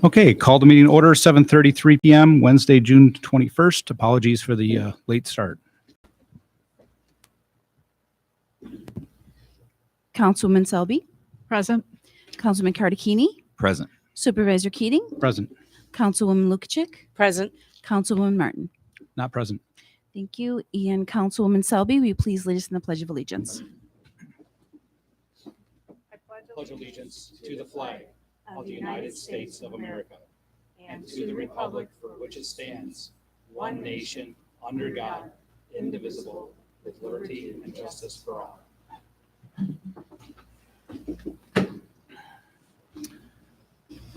Okay, call the meeting order, 7:33 PM, Wednesday, June 21st. Apologies for the late start. Councilwoman Selby, Present. Councilman Cardicchini, Present. Supervisor Keating, Present, Councilwoman Lukic, Present. Councilwoman Martin. not present. Thank you. And Councilwoman Selby, will you please lead us in the Pledge of Allegiance? Pledge allegiance to the flag of the United States of America and to the republic for which it stands, one nation, under God, indivisible, with liberty and justice for all.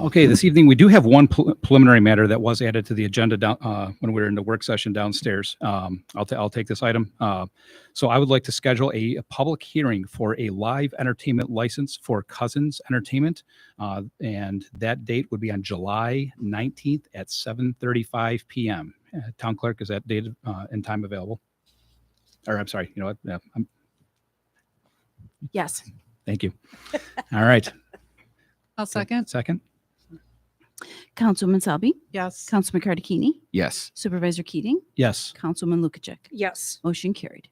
Okay, this evening we do have one preliminary matter that was added to the agenda down, when we were in the work session downstairs. I'll take this item. So I would like to schedule a public hearing for a live entertainment license for Cousins Entertainment, and that date would be on July 19th at 7:35 p.m. Town clerk, is that date and time available? Or I'm sorry, you know what? Yeah, Yes. thank you. All right. I'll second. Second. Councilwoman Selby, Yes. Councilman Cardicchini, Yes. Supervisor Keating, Yes. Councilwoman Lukic. Yes. Motion carried.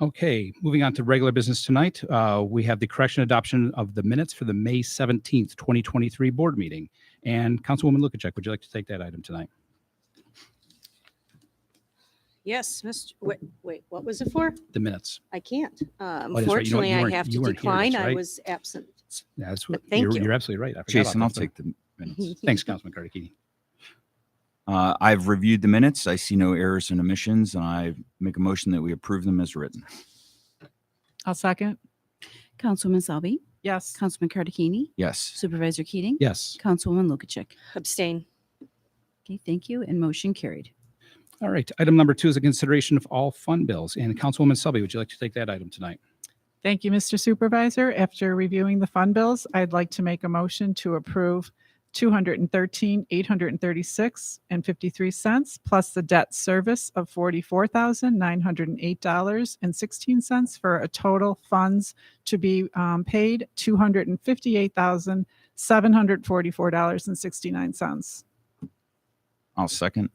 Okay, moving on to regular business tonight. We have the correction adoption of the minutes for the May 17th, 2023 board meeting. And Councilwoman Lukic, would you like to take that item tonight? Yes, Mr. Wait, what was it for? The minutes. I can't. that's right. You Unfortunately, I have you to weren't here, decline. that's I right. was absent. Yeah, that's what, Thank you. you're absolutely right. I forgot Jason, I'll about that. take the minutes. Thanks, Councilman Cardicchini. I've reviewed the minutes. I see no errors and omissions, and I make a motion that we approve them as written. I'll second. Councilwoman Selby, Yes. Councilman Cardicchini, Yes. Supervisor Keating, Yes. Councilwoman Lukic. Abstain. Okay, thank you. And motion carried. All right. Item number 2 is a consideration of all fund bills. And Councilwoman Selby, would you like to take that item tonight? Thank you, Mr. Supervisor. After reviewing the fund bills, I'd like to make a motion to approve $213,836.53 plus the debt service of $44,908.16 for a total funds to be paid $258,744.69. I'll second.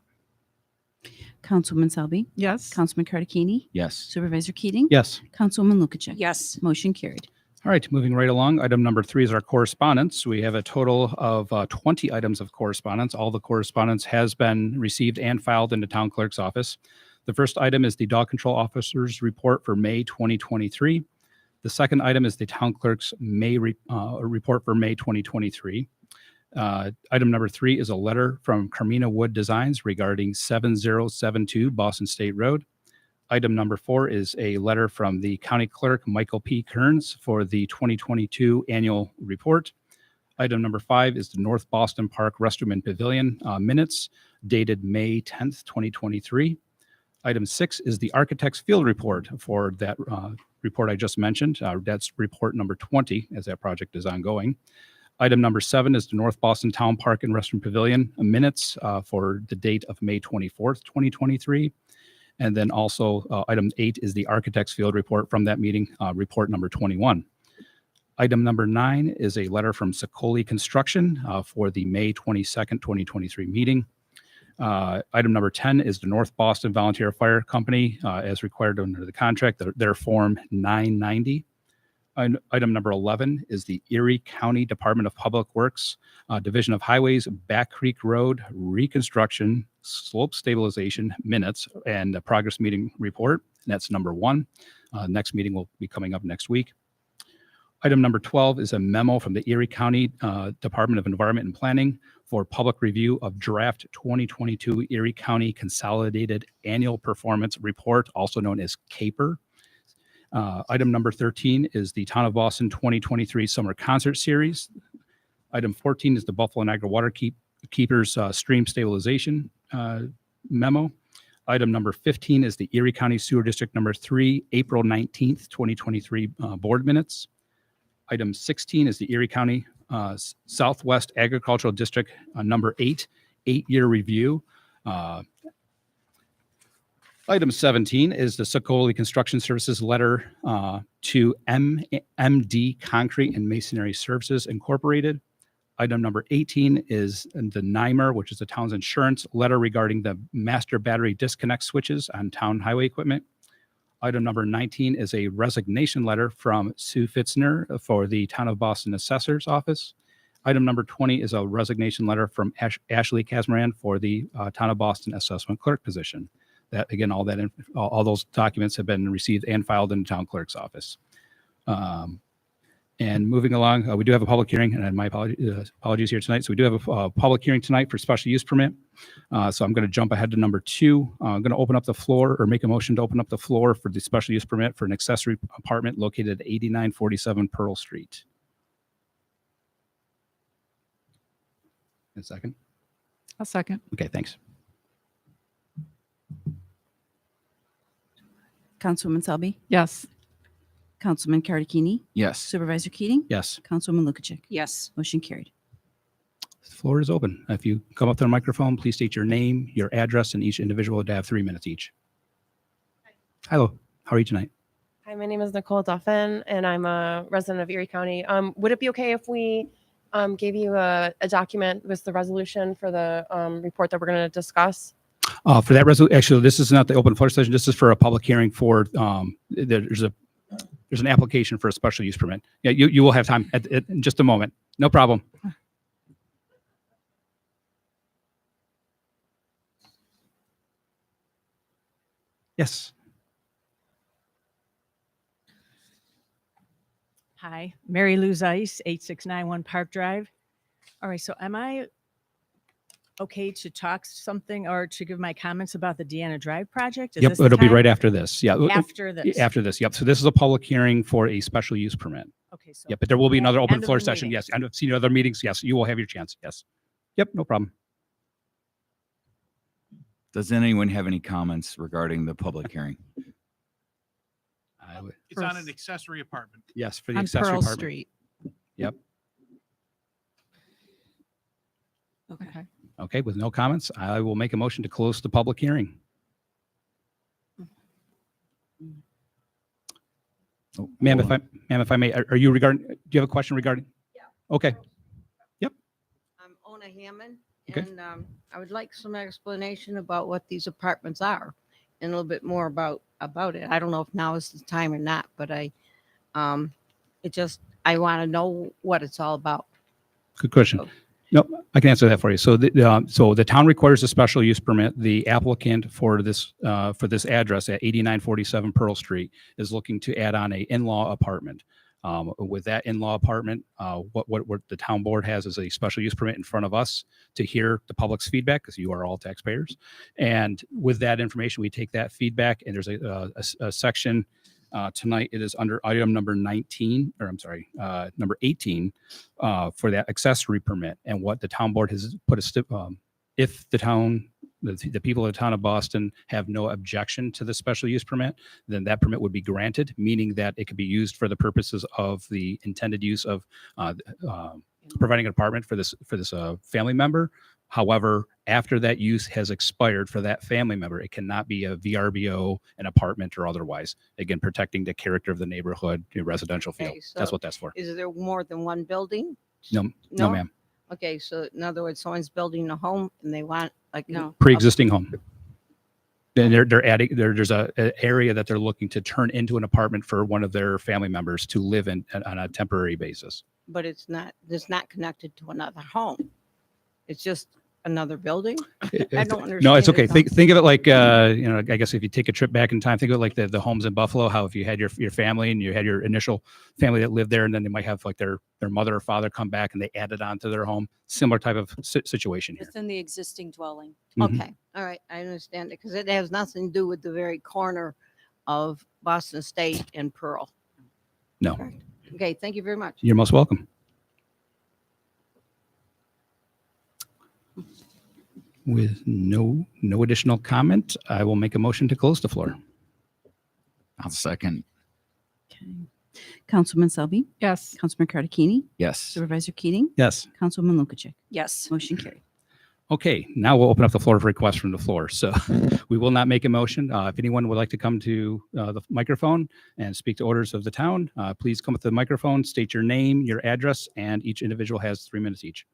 Councilwoman Selby, Yes. Councilman Cardicchini, Yes. Supervisor Keating, Yes. Councilwoman Lukic. Yes. Motion carried. All right, moving right along. Item number 3 is our correspondence. We have a total of 20 items of correspondence. All the correspondence has been received and filed in the town clerk's office. The first item is the dog control officer's report for May 2023. The second item is the town clerk's report for May 2023. Item number 3 is a letter from Carmina Wood Designs regarding 7072 Boston State Road. Item number 4 is a letter from the county clerk, Michael P. Kearns, for the 2022 annual report. Item number 5 is the North Boston Park Restroom and Pavilion minutes dated May 10th, 2023. Item 6 is the architect's field report for that report I just mentioned. That's report number 20 as that project is ongoing. Item number 7 is the North Boston Town Park and Restroom Pavilion minutes for the date of May 24th, 2023. And then also item 8 is the architect's field report from that meeting, report number 21. Item number 9 is a letter from Sicoli Construction for the May 22nd, 2023 meeting. Item number 10 is the North Boston Volunteer Fire Company as required under the contract, their form 990. Item number 11 is the Erie County Department of Public Works, Division of Highways, Back Creek Road reconstruction, slope stabilization minutes, and the progress meeting report. And that's number 1. Next meeting will be coming up next week. Item number 12 is a memo from the Erie County Department of Environment and Planning for public review of draft 2022 Erie County Consolidated Annual Performance Report, also known as CAPER. Item number 13 is the Town of Boston 2023 Summer Concert Series. Item 14 is the Buffalo Niagara Water Keepers Stream Stabilization memo. Item number 15 is the Erie County Sewer District number 3, April 19th, 2023 board minutes. Item 16 is the Erie County Southwest Agricultural District number 8, 8-year review. Item 17 is the Sicoli Construction Services letter to MD Concrete and Masonry Services Incorporated. Item number 18 is the NYMER, which is the town's insurance letter regarding the master battery disconnect switches on town highway equipment. Item number 19 is a resignation letter from Sue Fitzner for the Town of Boston Assessor's Office. Item number 20 is a resignation letter from Ashley Casmaran for the Town of Boston Assessment Clerk position. That, again, all those documents have been received and filed in the town clerk's office. And moving along, we do have a public hearing, and my apologies here tonight. So we do have a public hearing tonight for special use permit. So I'm going to jump ahead to number 2. I'm going to open up the floor or make a motion to open up the floor for the special use permit for an accessory apartment located at 8947 Pearl Street. A second. A second. Okay, thanks. Councilwoman Selby, Yes. Councilman Cardicchini, Yes. Supervisor Keating, Yes, Councilwoman Lukacek. Yes. Motion carried. the floor is open. If you come up to the microphone, please state your name, your address, and each individual would have 3 minutes each. Hello, how are you tonight? Hi, my name is Nicole Duffin, and I'm a resident of Erie County. Would it be okay if we gave you a document with the resolution for the report that we're going to discuss? For that resolution, actually, this is not the open floor session. This is for a public hearing for, there's an application for a special use permit. Yeah, you will have time in just a moment. No problem. Yes. Hi, Mary Lou Zeiss, 8691 Park Drive. All right, so am I okay to talk something or to give my comments about the Deanna Drive project? Is Yep, this the it'll be time? right after this. Yeah. After this? After this, yep. So this is a public hearing for a special use permit. Okay, so. Yep, but there will be another End open of floor the session. meeting. Yes, and I've seen other meetings. Yes, you will have your chance. Yes. Yep, no problem. Does anyone have any comments regarding the public hearing? It's on an accessory apartment. Yes, for the On accessory Pearl apartment. Street. Yep. Okay. Okay, with no comments, I will make a motion to close the public hearing. Oh, Ma'am, hold on. if I may, are you regarding, do you have a question regarding? Yeah. Okay, I'm Ona Hammond, Okay. and I would like some explanation about what these apartments are and a little bit more about it. I don't know if now is the time or not, but I want to know what it's all about. good question. Oh. No, I can answer that for you. So the town requires a special use permit. The applicant for this address at 8947 Pearl Street is looking to add on a in-law apartment. With that in-law apartment, what the town board has is a special use permit in front of us to hear the public's feedback, because you are all taxpayers. And with that information, we take that feedback, and there's a section tonight. It is under item number 19, or I'm sorry, number 18, for that accessory permit. And what the town board has put if the people of the town of Boston have no objection to the special use permit, then that permit would be granted, meaning that it could be used for the purposes of the intended use of providing an apartment for this family member. However, after that use has expired for that family member, it cannot be a VRBO, an apartment, or otherwise. Again, protecting the character of the neighborhood, your residential feel. Okay, That's so what that's for. Is there more than one building? No, no, ma'am. Okay, so in other words, someone's building a home and they want like No. Pre-existing home. Then they're adding, there's a area that they're looking to turn into an apartment for one of their family members to live in on a temporary basis. but it's not connected to another home. It's just another building. I don't understand. No, it's okay. it. Think of it like, I guess if you take a trip back in time, think of it like the homes in Buffalo, how if you had your family and you had your initial family that lived there, and then they might have like their mother or father come back and they added on to their home. Similar type of situation here. Within the existing dwelling. Mhm. Okay, all right, I understand it, because it has nothing to do with the very corner of Boston State and Pearl. No. Correct. Okay, thank you very much. You're most welcome. With no additional comment, I will make a motion to close the floor. I'll second. Okay. Councilman Selby, Yes. Councilman Cardicchini, Yes. Supervisor Keating, Yes. Councilwoman Lukacek. Yes. Motion carried. Okay, now we'll open up the floor for requests from the floor. So we will not make a motion. If anyone would like to come to the microphone and speak to orders of the town, please come up to the microphone, state your name, your address, and each individual has 3 minutes each.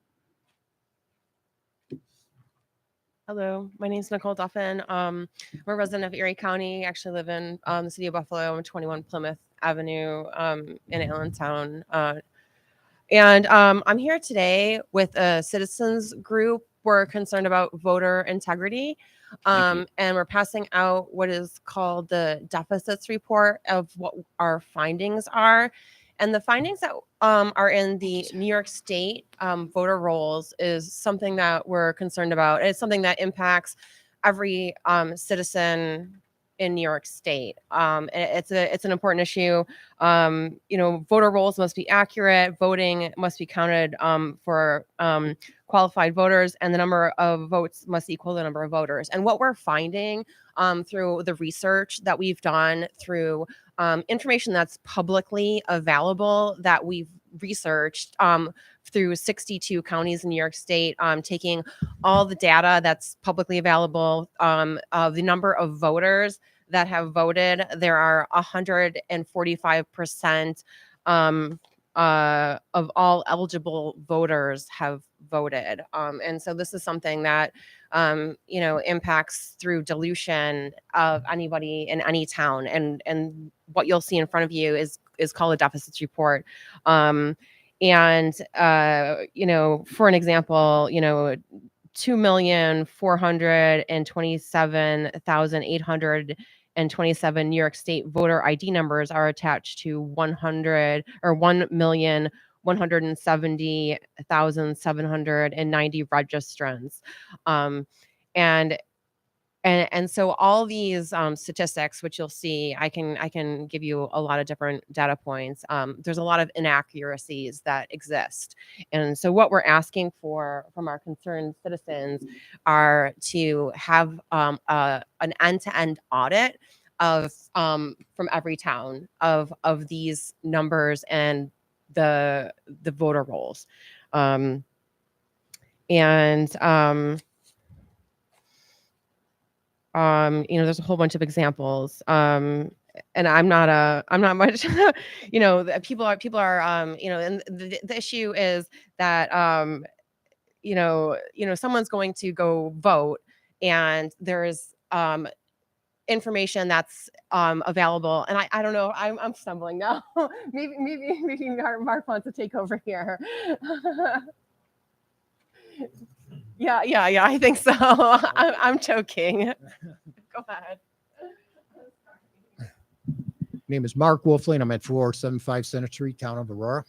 Hello, my name is Nicole Duffin. I'm a resident of Erie County. Actually live in the city of Buffalo. I'm 21 Plymouth Avenue in Allentown. I'm here today with a citizens group. We're concerned about voter integrity. And we're passing out what is called the deficits report of what our findings are. And the findings that are in the New York State voter rolls is something that we're concerned about. It's something that impacts every citizen in New York State. It's an important issue. Voter rolls must be accurate. Voting must be counted for qualified voters, and the number of votes must equal the number of voters. And what we're finding through the research that we've done, through information that's publicly available that we've researched through 62 counties in New York State, taking all the data that's publicly available of the number of voters that have voted. There are 145% of all eligible voters have voted. And so this is something that, impacts through dilution of anybody in any town. And what you'll see in front of you is called a deficits report. For an example, 2,427,827 New York State voter ID numbers are attached to 1,170,790 registrants. And so all these statistics, which you'll see, I can give you a lot of different data points. There's a lot of inaccuracies that exist. And so what we're asking for from our concerned citizens are to have an end-to-end audit of from every town of these numbers and the voter rolls. There's a whole bunch of examples. And I'm not much, people are, and the issue is that, someone's going to go vote and there's, information that's available. And I don't know, I'm stumbling now. maybe Mark wants to take over here. Yeah, I think so. I'm joking. Go ahead. Name is Mark Wolfling. I'm at 475 Center Street, town of Aurora.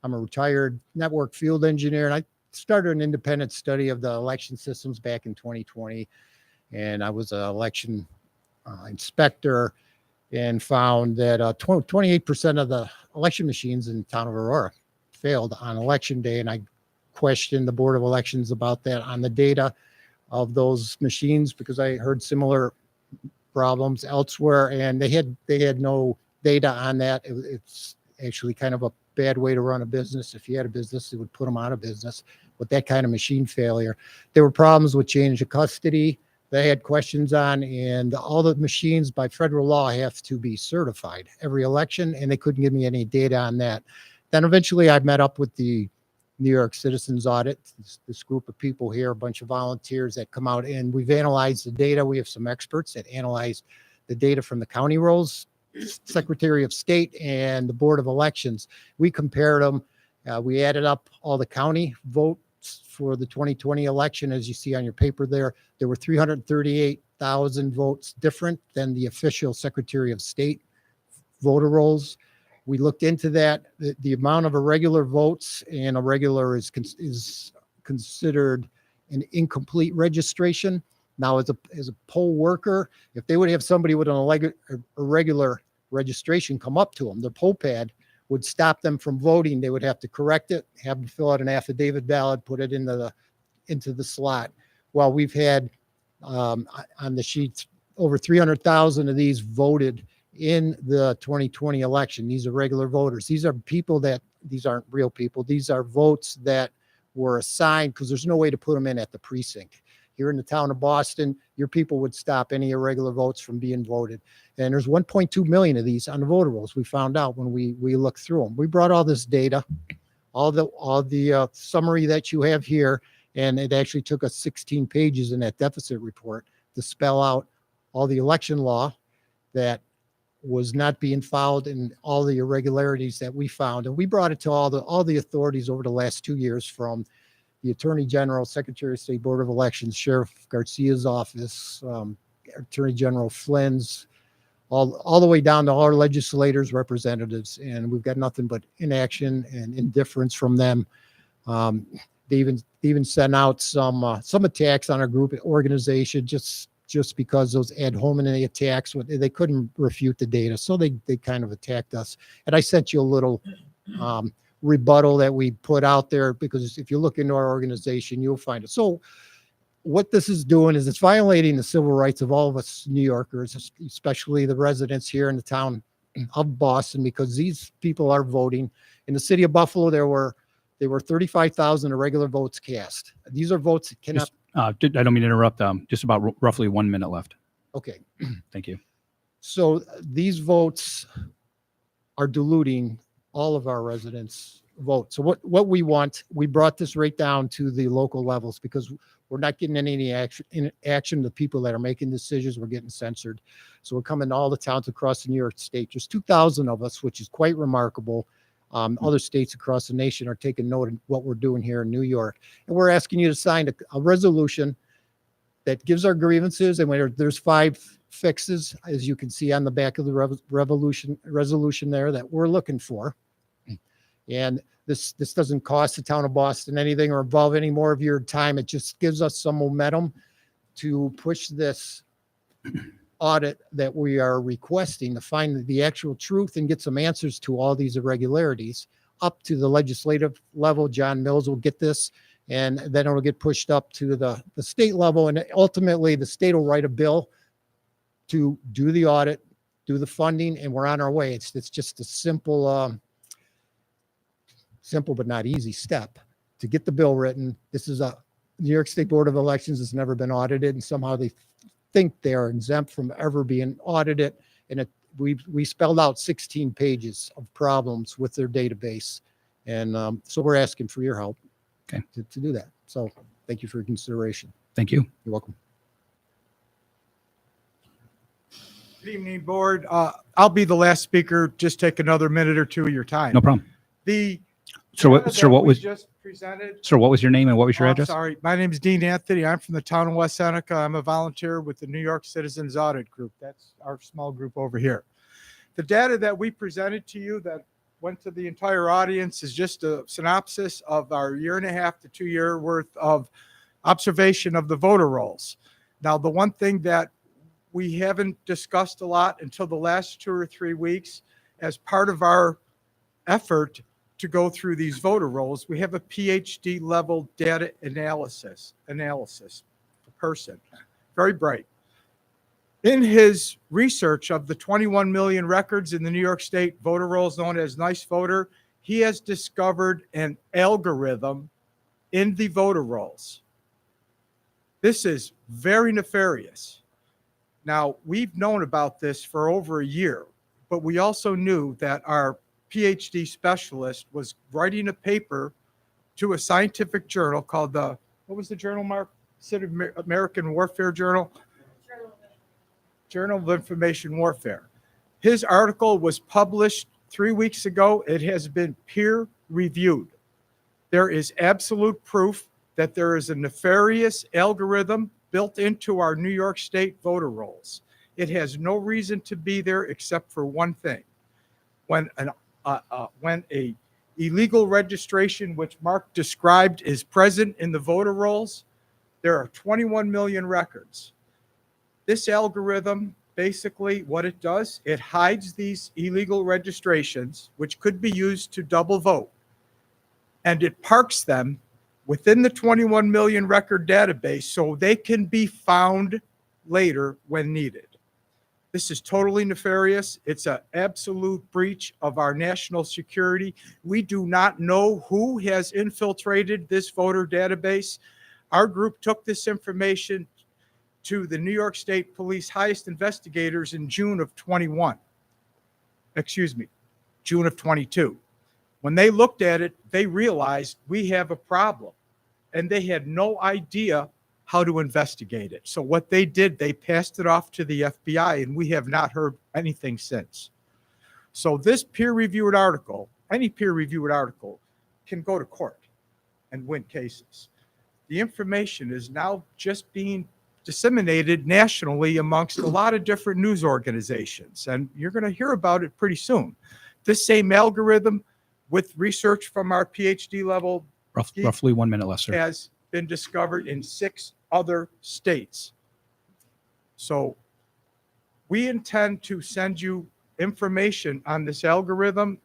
I'm a retired network field engineer, and I started an independent study of the election systems back in 2020. And I was an election inspector and found that 28% of the election machines in the town of Aurora failed on election day. And I questioned the Board of Elections about that on the data of those machines, because I heard similar problems elsewhere, and they had no data on that. It's actually kind of a bad way to run a business. If you had a business, it would put them out of business with that kind of machine failure. There were problems with change of custody they had questions on, and all the machines by federal law have to be certified every election, and they couldn't give me any data on that. Then eventually I met up with the New York Citizens Audit, this group of people here, a bunch of volunteers that come out, and we've analyzed the data. We have some experts that analyzed the data from the county rolls, Secretary of State, and the Board of Elections. We compared them. We added up all the county votes for the 2020 election. As you see on your paper there were 338,000 votes different than the official Secretary of State voter rolls. We looked into that. The amount of irregular votes, and irregular is considered an incomplete registration. Now, as a poll worker, if they would have somebody with an irregular registration come up to them, their poll pad would stop them from voting. They would have to correct it, have them fill out an affidavit ballot, put it into the slot. Well, we've had on the sheets over 300,000 of these voted in the 2020 election. These are regular voters. These are people these aren't real people. These are votes that were assigned, because there's no way to put them in at the precinct. Here in the town of Boston, your people would stop any irregular votes from being voted. And there's 1.2 million of these on the voter rolls. We found out when we looked through them. We brought all this data, all the summary that you have here, and it actually took us 16 pages in that deficit report to spell out all the election law that was not being followed and all the irregularities that we found. And we brought it to all the authorities over the last 2 years, from the Attorney General, Secretary of State, Board of Elections, Sheriff Garcia's office, Attorney General Flynn's, all the way down to our legislators, representatives, and we've got nothing but inaction and indifference from them. They even sent out some attacks on our group organization just because those ad hominem attacks, they couldn't refute the data, so they kind of attacked us. And I sent you a little rebuttal that we put out there, because if you look into our organization, you'll find it. So what this is doing is it's violating the civil rights of all of us New Yorkers, especially the residents here in the town of Boston, because these people are voting. In the city of Buffalo, there were 35,000 irregular votes cast. These are votes that cannot. I don't mean to interrupt. Just about roughly 1 minute left. Okay. Thank you. So these votes are diluting all of our residents' votes. So what we want, we brought this right down to the local levels, because we're not getting any action. The people that are making decisions, we're getting censored. So we're coming to all the towns across the New York State. There's 2,000 of us, which is quite remarkable. Other states across the nation are taking note of what we're doing here in New York. And we're asking you to sign a resolution that gives our grievances, and there's 5 fixes, as you can see on the back of the resolution there, that we're looking for. And this doesn't cost the town of Boston anything or involve any more of your time. It just gives us some momentum to push this audit that we are requesting, to find the actual truth and get some answers to all these irregularities up to the legislative level. John Mills will get this, and then it'll get pushed up to the state level. And ultimately, the state will write a bill to do the audit, do the funding, and we're on our way. It's just a simple but not easy step to get the bill written. This is a New York State Board of Elections has never been audited, and somehow they think they are exempt from ever being audited. And we spelled out 16 pages of problems with their database. And so we're asking for your help to do that. So thank you for your consideration. Thank you. You're welcome. Good evening, board. I'll be the last speaker. Just take another minute or two of your time. No problem. Sir, what was just presented? Sir, what was your name and what was your Oh, I'm address? sorry. My name is Dean Anthony. I'm from the town of West Seneca. I'm a volunteer with the New York Citizens Audit Group. That's our small group over here. The data that we presented to you that went to the entire audience is just a synopsis of our 1.5 to 2 year worth of observation of the voter rolls. Now, the one thing that we haven't discussed a lot until the last 2 or 3 weeks, as part of our effort to go through these voter rolls, we have a PhD level data analysis person, very bright. In his research of the 21 million records in the New York State voter rolls known as Nice Voter, he has discovered an algorithm in the voter rolls. This is very nefarious. Now, we've known about this for over a year, but we also knew that our PhD specialist was writing a paper to a scientific journal called what was the journal, Mark? American Warfare Journal? Journal of Information Warfare. His article was published 3 weeks ago. It has been peer reviewed. There is absolute proof that there is a nefarious algorithm built into our New York State voter rolls. It has no reason to be there except for one thing. When a illegal registration, which Mark described, is present in the voter rolls, there are 21 million records. This algorithm, basically what it does, it hides these illegal registrations, which could be used to double vote, and it parks them within the 21 million record database so they can be found later when needed. This is totally nefarious. It's an absolute breach of our national security. We do not know who has infiltrated this voter database. Our group took this information to the New York State Police highest investigators in June of 21. Excuse me, June of 22. When they looked at it, they realized we have a problem, and they had no idea how to investigate it. So what they did, they passed it off to the FBI, and we have not heard anything since. So this peer-reviewed article, any peer-reviewed article, can go to court and win cases. The information is now just being disseminated nationally amongst a lot of different news organizations, and you're going to hear about it pretty soon. This same algorithm, with research from our PhD level, Roughly 1 minute less, sir. has been discovered in 6 other states. So we intend to send you information on this algorithm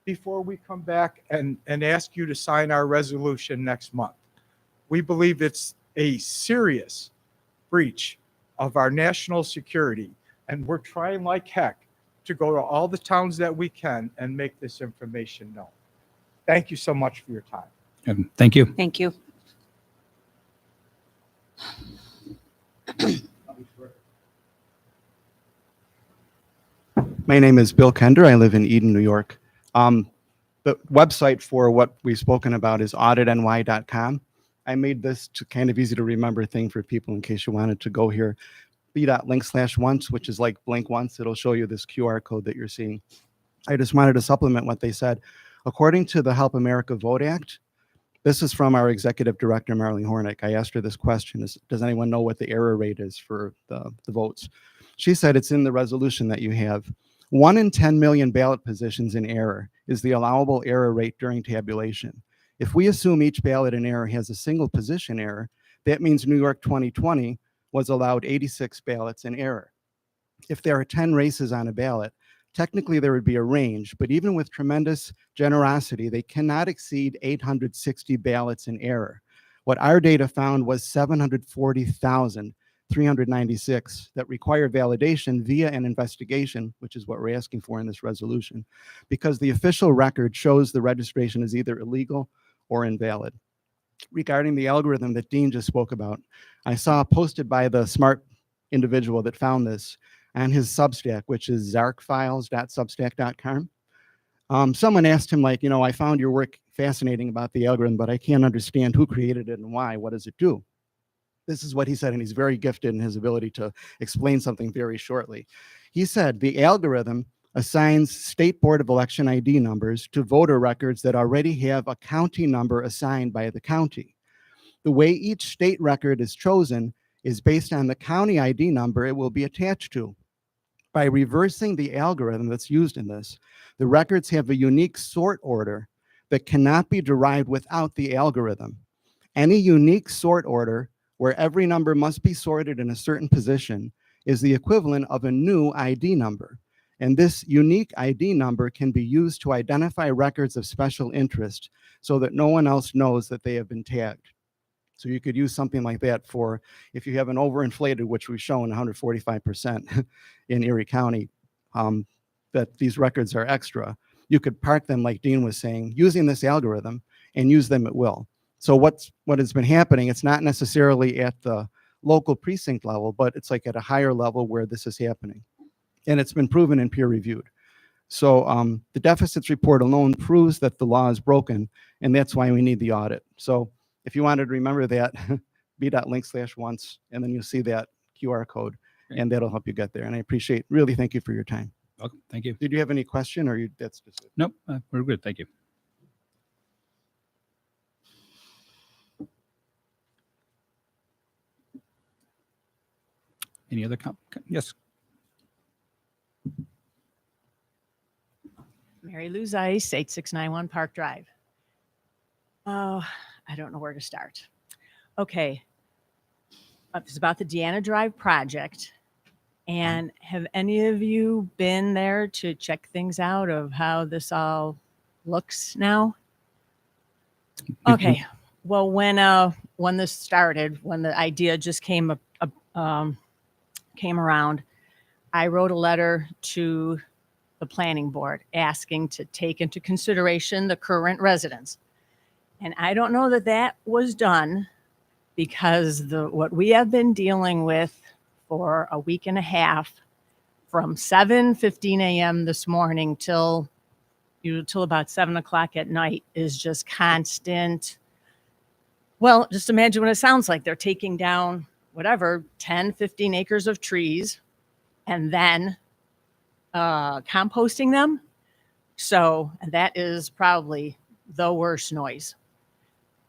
before we come back and ask you to sign our resolution next month. We believe it's a serious breach of our national security, and we're trying like heck to go to all the towns that we can and make this information known. Thank you so much for your time. And thank you. Thank you. My name is Bill Kender. I live in Eden, New York. The website for what we've spoken about is auditny.com. I made this to kind of easy to remember thing for people in case you wanted to go here. b.link/once, which is like blink once. It'll show you this QR code that you're seeing. I just wanted to supplement what they said. According to the Help America Vote Act, this is from our executive director, Marlene Hornick. I asked her this question, does anyone know what the error rate is for the votes? She said it's in the resolution that you have. 1 in 10 million ballot positions in error is the allowable error rate during tabulation. If we assume each ballot in error has a single position error, that means New York 2020 was allowed 86 ballots in error. If there are 10 races on a ballot, technically there would be a range, but even with tremendous generosity, they cannot exceed 860 ballots in error. What our data found was 740,396 that require validation via an investigation, which is what we're asking for in this resolution, because the official record shows the registration is either illegal or invalid. Regarding the algorithm that Dean just spoke about, I saw posted by the smart individual that found this on his Substack, which is zarkfiles.substack.com. Someone asked him, like, I found your work fascinating about the algorithm, but I can't understand who created it and why. What does it do? This is what he said, and he's very gifted in his ability to explain something very shortly. He said the algorithm assigns State Board of Election ID numbers to voter records that already have a county number assigned by the county. The way each state record is chosen is based on the county ID number it will be attached to. By reversing the algorithm that's used in this, the records have a unique sort order that cannot be derived without the algorithm. Any unique sort order where every number must be sorted in a certain position is the equivalent of a new ID number. And this unique ID number can be used to identify records of special interest so that no one else knows that they have been tagged. So you could use something like that for, if you have an overinflated, which we've shown 145% in Erie County, that these records are extra, you could park them, like Dean was saying, using this algorithm and use them at will. So what has been happening, it's not necessarily at the local precinct level, but it's like at a higher level where this is happening. And it's been proven and peer reviewed. So the deficits report alone proves that the law is broken, and that's why we need the audit. So if you wanted to remember that, b.link/once, and then you'll see that QR code, and that'll help you get there. And I really thank you for your time. Welcome. Thank you. Did you have any question, or that's just it? Nope, we're good. Thank you. Any other yes? Mary Lou Zeiss, 8691 Park Drive. Oh, I don't know where to start. Okay. It's about the Deanna Drive project. And have any of you been there to check things out of how this all looks now? Okay. Well, when this started, when the idea just came around, I wrote a letter to the planning board asking to take into consideration the current residents. And I don't know that that was done because what we have been dealing with for a week and a half from 7:15 a.m. this morning till about 7 o'clock at night is just constant. Well, just imagine what it sounds like. They're taking down whatever, 10, 15 acres of trees and then composting them. So that is probably the worst noise.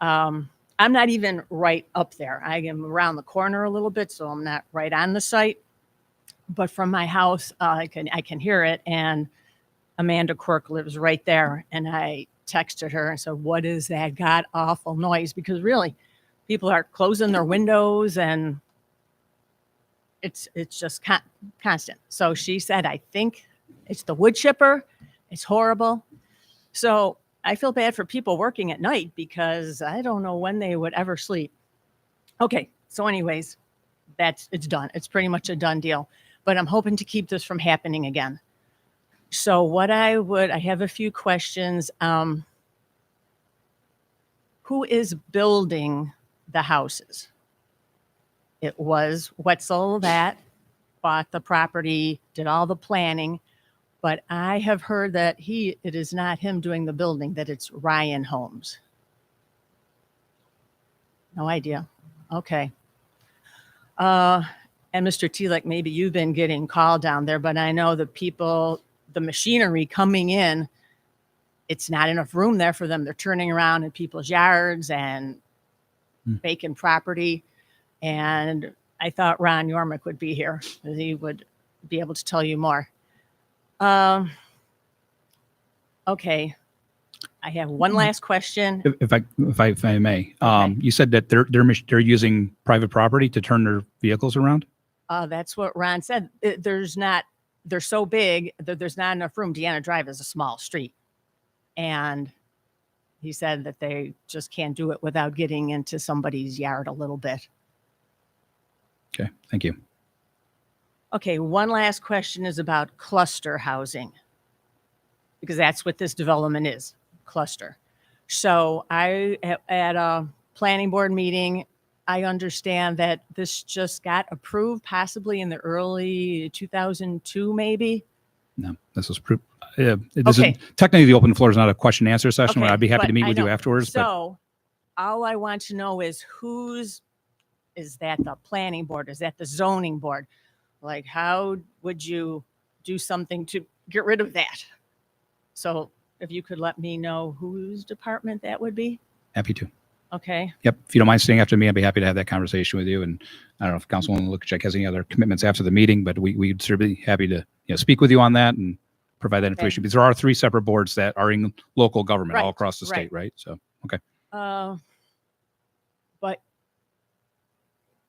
I'm not even right up there. I am around the corner a little bit, so I'm not right on the site. But from my house, I can hear it. And Amanda Quirk lives right there. And I texted her and said, what is that god awful noise? Because really, people are closing their windows and it's just constant. So she said, I think it's the wood chipper. It's horrible. So I feel bad for people working at night because I don't know when they would ever sleep. Okay. So anyways, it's done. It's pretty much a done deal, but I'm hoping to keep this from happening again. So I have a few questions. Who is building the houses? It was Wetzel that bought the property, did all the planning, but I have heard that it is not him doing the building, that it's Ryan Homes. No idea. Okay. And Mr. Telek, maybe you've been getting called down there, but I know the machinery coming in, it's not enough room there for them. They're turning around in people's yards and vacant property. And I thought Ron Yormick would be here. He would be able to tell you more. Okay. I have one last question. If I may, you said that they're using private property to turn their vehicles around. That's what Ron said. They're so big that there's not enough room. Deanna Drive is a small street. And he said that they just can't do it without getting into somebody's yard a little bit. Okay, thank you. Okay, one last question is about cluster housing, because that's what this development is, cluster. So at a planning board meeting, I understand that this just got approved possibly in the early 2002, maybe. No, this was proof. Technically, the open floor is not a question and answer session. Okay, I'd be happy but to meet I with you know. afterwards. So all I want to know is is that the planning board? Is that the zoning board? Like, how would you do something to get rid of that? So if you could let me know whose department that would be. Happy to. Okay. Yep. If you don't mind staying after me, I'd be happy to have that conversation with you. And I don't know if Councilwoman Lukacek has any other commitments after the meeting, but we'd certainly be happy to speak with you on that and provide that information, because there are 3 separate boards that are in local government all across the state, right? So, okay. But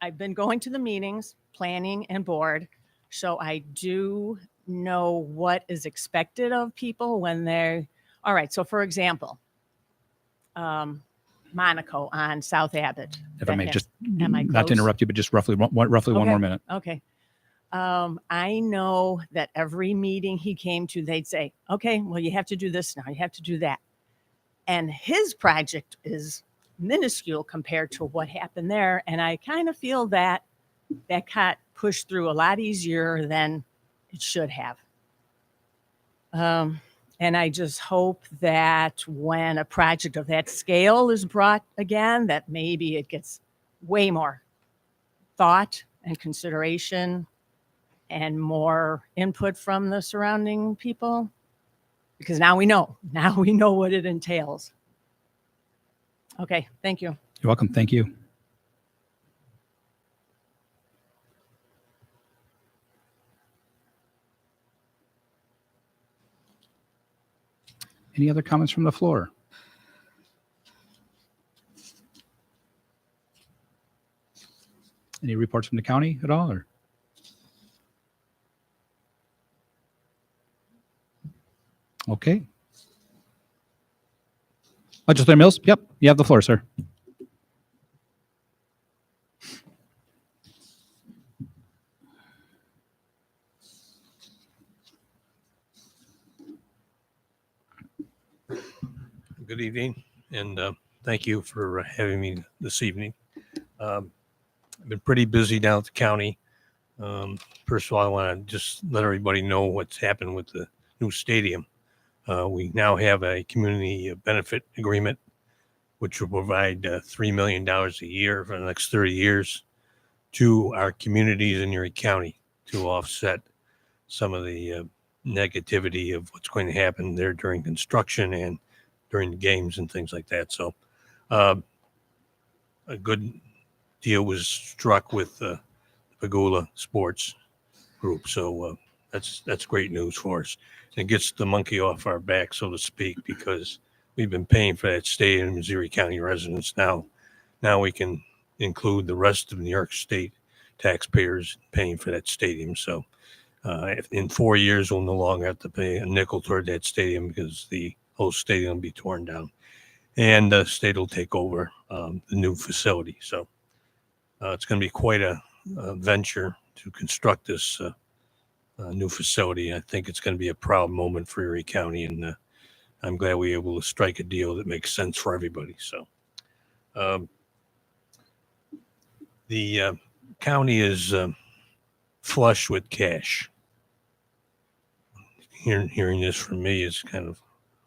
I've been going to the meetings, planning and board, so I do know what is expected of people when all right. So for example, Monaco on South Abbott. If I may just, am I not to close? interrupt you, but just roughly one more minute. Okay. I know that every meeting he came to, they'd say, okay, well, you have to do this now. You have to do that. And his project is minuscule compared to what happened there. And I kind of feel that got pushed through a lot easier than it should have. And I just hope that when a project of that scale is brought again, that maybe it gets way more thought and consideration and more input from the surrounding people, because now we know what it entails. Okay, thank you. You're welcome. Thank you. Any other comments from the floor? Any reports from the county at all? Or? Okay. Legislator Mills? Yep, you have the floor, sir. Good evening, and thank you for having me this evening. I've been pretty busy down at the county. First of all, I want to just let everybody know what's happened with the new stadium. We now have a community benefit agreement, which will provide $3 million a year for the next 30 years to our communities in Erie County to offset some of the negativity of what's going to happen there during construction and during the games and things like that. So a good deal was struck with the Pagula Sports Group. So that's great news for us. It gets the monkey off our back, so to speak, because we've been paying for that stadium as Erie County residents. Now we can include the rest of New York State taxpayers paying for that stadium. So in 4 years, we'll no longer have to pay a nickel toward that stadium because the whole stadium will be torn down, and the state will take over the new facility. So it's going to be quite a venture to construct this new facility. I think it's going to be a proud moment for Erie County, and I'm glad we were able to strike a deal that makes sense for everybody. So the county is flush with cash. Hearing this from me is kind of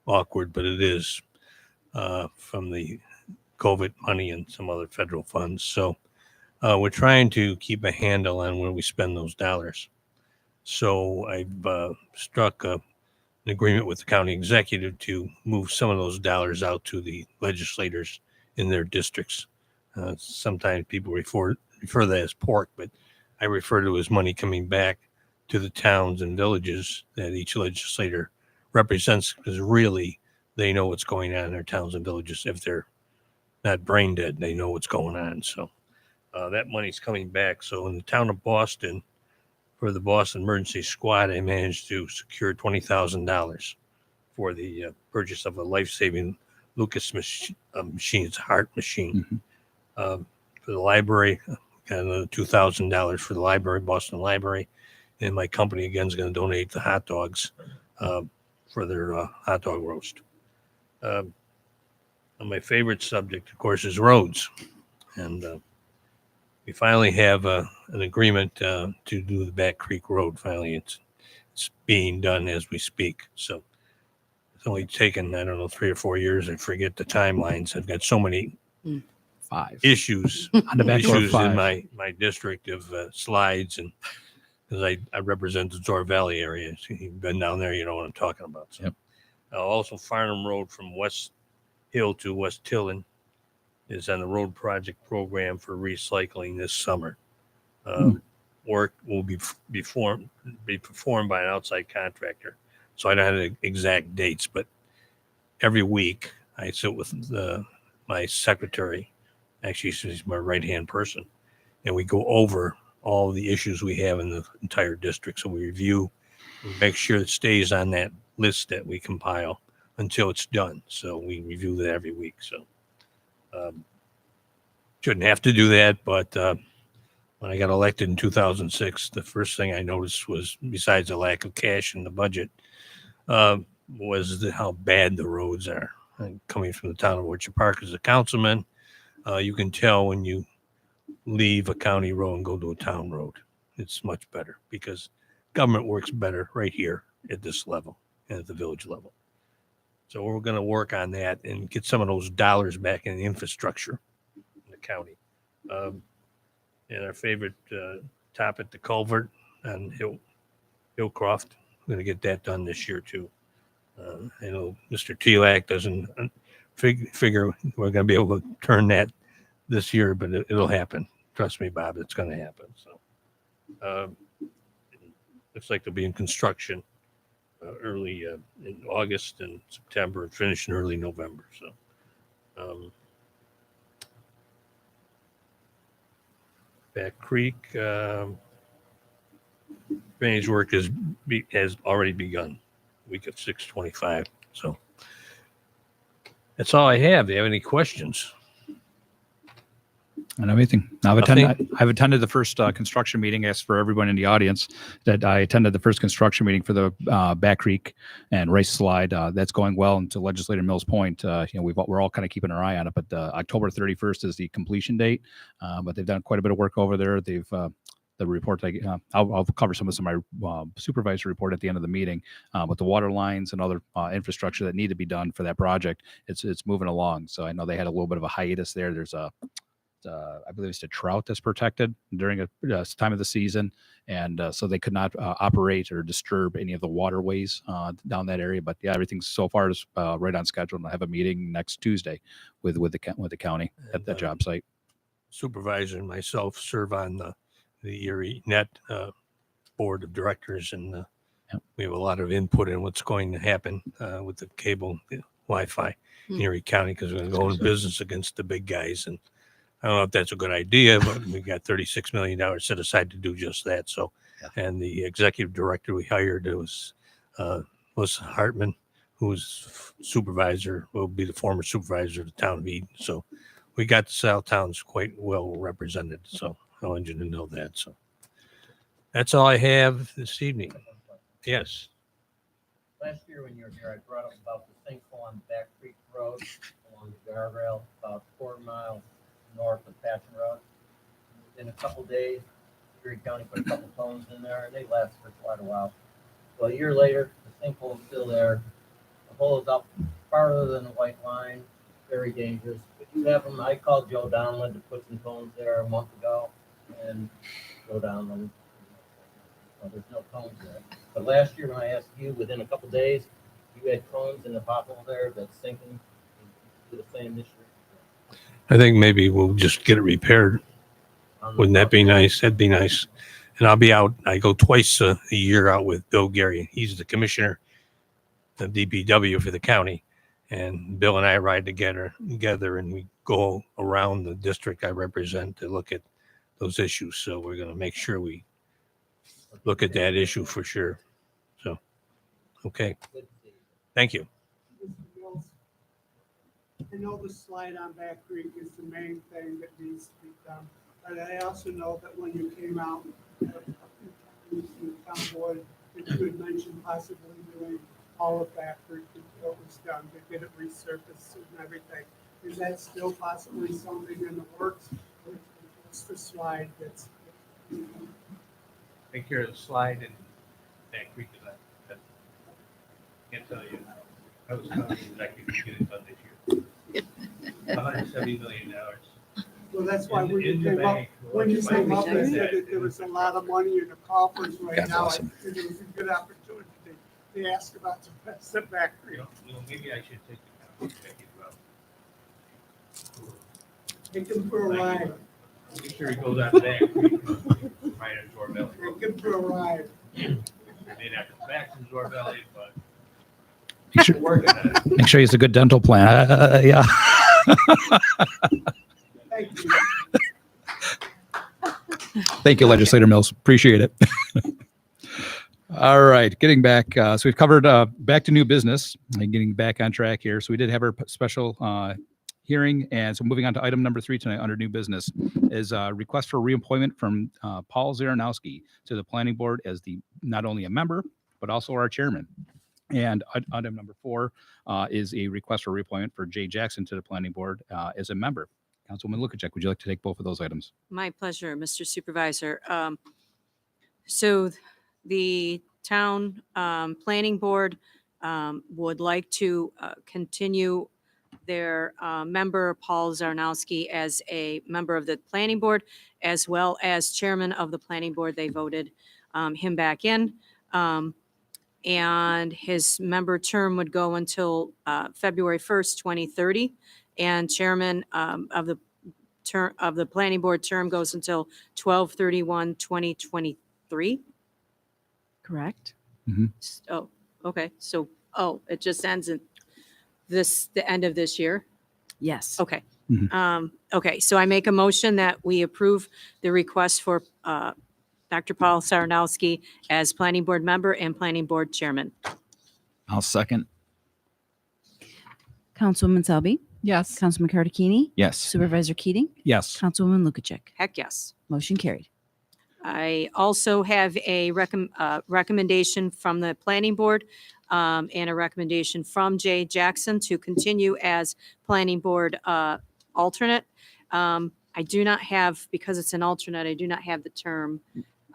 awkward, but it is from the COVID money and some other federal funds. So we're trying to keep a handle on where we spend those dollars. So I've struck an agreement with the county executive to move some of those dollars out to the legislators in their districts. Sometimes people refer to that as pork, but I refer to it as money coming back to the towns and villages that each legislator represents, because really they know what's going on in their towns and villages. If they're not brain dead, they know what's going on. So that money's coming back. So in the town of Boston, for the Boston Emergency Squad, I managed to secure $20,000 for the purchase of a life-saving Lucas machine. It's a heart machine. For the library, got another $2,000 for the library, Boston Library. And my company, again, is going to donate the hot dogs for their hot dog roast. And my favorite subject, of course, is roads. And we finally have an agreement to do the Back Creek Road. Finally, it's being done as we speak. So it's only taken, I don't know, 3 or 4 years. I forget the timelines. I've got so many 5 issues on the back door. issues 5. in my district of slides, and because I represent the Zor Valley area. So you've been down there, you know what I'm talking about. So Yep. Also Farnham Road from West Hill to West Tillen is on the road project program for recycling this summer. Work will be performed by an outside contractor. So I don't have the exact dates, but every week I sit with my secretary. Actually, she's my right-hand person, and we go over all the issues we have in the entire district. So we review, we make sure it stays on that list that we compile until it's done. So we review that every week. So shouldn't have to do that, but when I got elected in 2006, the first thing I noticed was, besides the lack of cash in the budget, was how bad the roads are. And coming from the town of Orchard Park as a councilman, you can tell when you leave a county road and go to a town road. It's much better because government works better right here at this level and at the village level. So we're going to work on that and get some of those dollars back in the infrastructure in the county. And our favorite topic, the culvert on Hillcroft, we're going to get that done this year too. I know Mr. Telak doesn't figure we're going to be able to turn that this year, but it'll happen. Trust me, Bob, it's going to happen. So looks like they'll be in construction early in August and September and finish in early November. So Back Creek drainage work has already begun, week of 6/25. So that's all I have. Do you have any questions? And everything. I've attended the first construction meeting. As for everyone in the audience, that I attended the first construction meeting for the Back Creek and Race Slide. That's going well. And to Legislator Mills' point, we're all kind of keeping our eye on it. But October 31st is the completion date. But they've done quite a bit of work over there. They've the report. I'll cover some of my supervisor report at the end of the meeting. But the water lines and other infrastructure that need to be done for that project, it's moving along. So I know they had a little bit of a hiatus there. There's I believe it's a trout that's protected during a time of the season, and so they could not operate or disturb any of the waterways down that area. But yeah, everything so far is right on schedule, and I have a meeting next Tuesday with the county at that job site. Supervisor and myself serve on the Erie Net board of directors, and we have a lot of input in what's going to happen with the cable Wi-Fi in Erie County, because we're going to go in business against the big guys. And I don't know if that's a good idea, but we got $36 million set aside to do just that. So, and the executive director we hired was Melissa Hartman, who's supervisor, will be the former supervisor of the town of Eden. So we got the South Towns quite well represented. So I want you to know that. So that's all I have this evening. Yes. Last year when you were here, I brought up about the sinkhole on Back Creek Road along the guardrail, about 4 miles north of Patchen Road. In a couple days, Erie County put a couple cones in there, and they last for quite a while. Well, a year later, the sinkhole is still there. The hole is up farther than the white line, very dangerous. But you have them. I called Joe Donlin to put some cones there a month ago, and Joe Donlin, well, there's no cones there. But last year when I asked you, within a couple days, you had cones in the pothole there that's sinking. Do the same this year. I think maybe we'll just get it repaired. Wouldn't that be nice? That'd be nice. And I'll be out. I go twice a year out with Bill Gary. He's the commissioner of DPW for the county. And Bill and I ride together and we go around the district I represent to look at those issues. So we're going to make sure we look at that issue for sure. So, okay. Thank you. I know the slide on Back Creek is the main thing that needs to be done, but I also know that when you came out in the town board, that you had mentioned possibly doing all of Back Creek until it was done, to get it resurfaced and everything. Is that still possibly something in the works? Or what's the slide that's? Take care of the slide and Back Creek. I can't tell you. I was telling you exactly to get it done this year. $170 million. Well, that's why when you came up, and said that there was a lot of money in the coffers right now, I figured it was a good opportunity to ask about the Back Creek. Maybe I should take the executive out. Take him for a ride. Make sure he goes out Back Creek, right into our belly. Take him for a ride. They didn't have to back into our belly, but Make sure he has a good dental plan. Yeah. Thank you. Thank you, Legislator Mills. Appreciate it. All right, getting back. So we've covered back to new business and getting back on track here. So we did have our special hearing. And so moving on to item number 3 tonight under new business is a request for reappointment from Paul Zaranowski to the planning board as not only a member, but also our chairman. And item number 4 is a request for reappointment for Jay Jackson to the planning board as a member. Councilwoman Lukacek, would you like to take both of those items? My pleasure, Mr. Supervisor. So the town planning board would like to continue their member, Paul Zarnowski, as a member of the planning board, as well as chairman of the planning board. They voted him back in. And his member term would go until February 1st, 2030. And chairman of the planning board term goes until 12/31/2023. Correct. Oh, okay. So, it just ends in the end of this year. Yes. Okay. Okay. So I make a motion that we approve the request for Dr. Paul Zaranowski as planning board member and planning board chairman. I'll second. Councilwoman Selby, Yes. Councilman Karadekini? Yes. Supervisor Keating? Yes. Councilwoman Lukajik? Heck, yes. Motion carried. I also have a recommendation from the planning board and a recommendation from Jay Jackson to continue as planning board alternate. I do not have, because it's an alternate, I do not have the term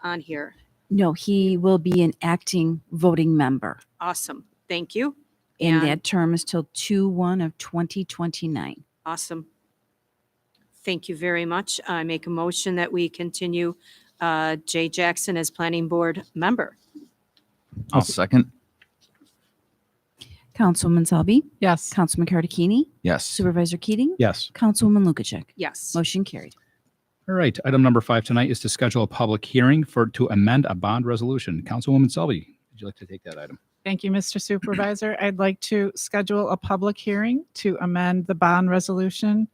on here. No, he will be an acting voting member, Awesome. Thank you. and that term is till 2/1 of 2029. Awesome. Thank you very much. I make a motion that we continue Jay Jackson as planning board member. I'll second. Councilwoman Selby? Yes. Councilman Karadekini? Yes. Supervisor Keating? Yes. Councilwoman Lukajik? Yes. Motion carried. All right. Item number 5 tonight is to schedule a public hearing to amend a bond resolution. Councilwoman Selby, would you like to take that item? Thank you, Mr. Supervisor. I'd like to schedule a public hearing to amend the bond resolution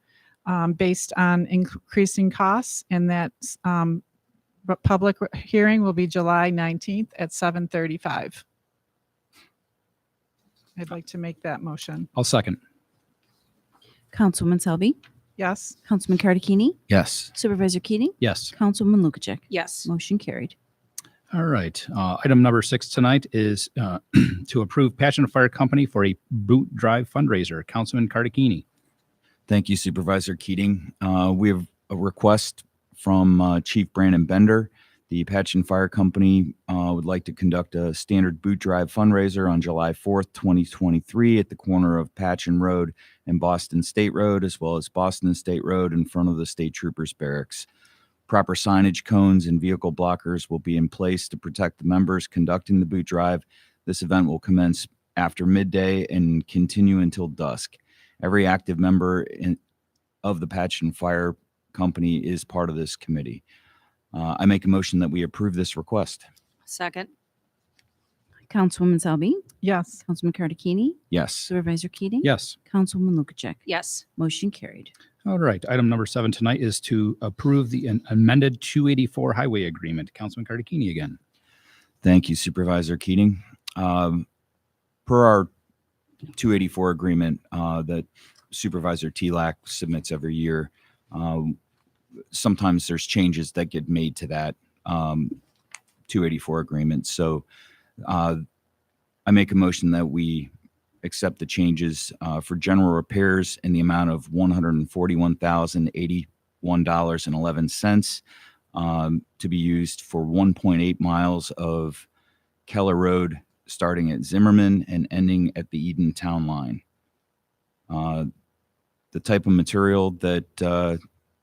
based on increasing costs, and that public hearing will be July 19th at 7:35. I'd like to make that motion. I'll second. Councilwoman Selby? Yes. Councilman Karadekini? Yes. Supervisor Keating? Yes. Councilwoman Lukajik? Yes. Motion carried. All right. Item number 6 tonight is to approve Passion Fire Company for a boot drive fundraiser. Councilman Karadekini. Thank you, Supervisor Keating. We have a request from Chief Brandon Bender. The Patchen Fire Company would like to conduct a standard boot drive fundraiser on July 4th, 2023 at the corner of Patchen Road and Boston State Road, as well as Boston State Road in front of the State Troopers Barracks. Proper signage, cones, and vehicle blockers will be in place to protect the members conducting the boot drive. This event will commence after midday and continue until dusk. Every active member of the Patchen Fire Company is part of this committee. I make a motion that we approve this request. Second. Councilwoman Selby? Yes. Councilman Karadekini? Yes. Supervisor Keating? Yes. Councilwoman Lukajik? Yes. Motion carried. All right. Item number 7 tonight is to approve the amended 284 highway agreement. Councilman Karadekini again. Thank you, Supervisor Keating. Per our 284 agreement that Supervisor TLAC submits every year, sometimes there's changes that get made to that 284 agreement. So I make a motion that we accept the changes for general repairs in the amount of $141,081.11 to be used for 1.8 miles of Keller Road, starting at Zimmerman and ending at the Eden Town Line. The type of material that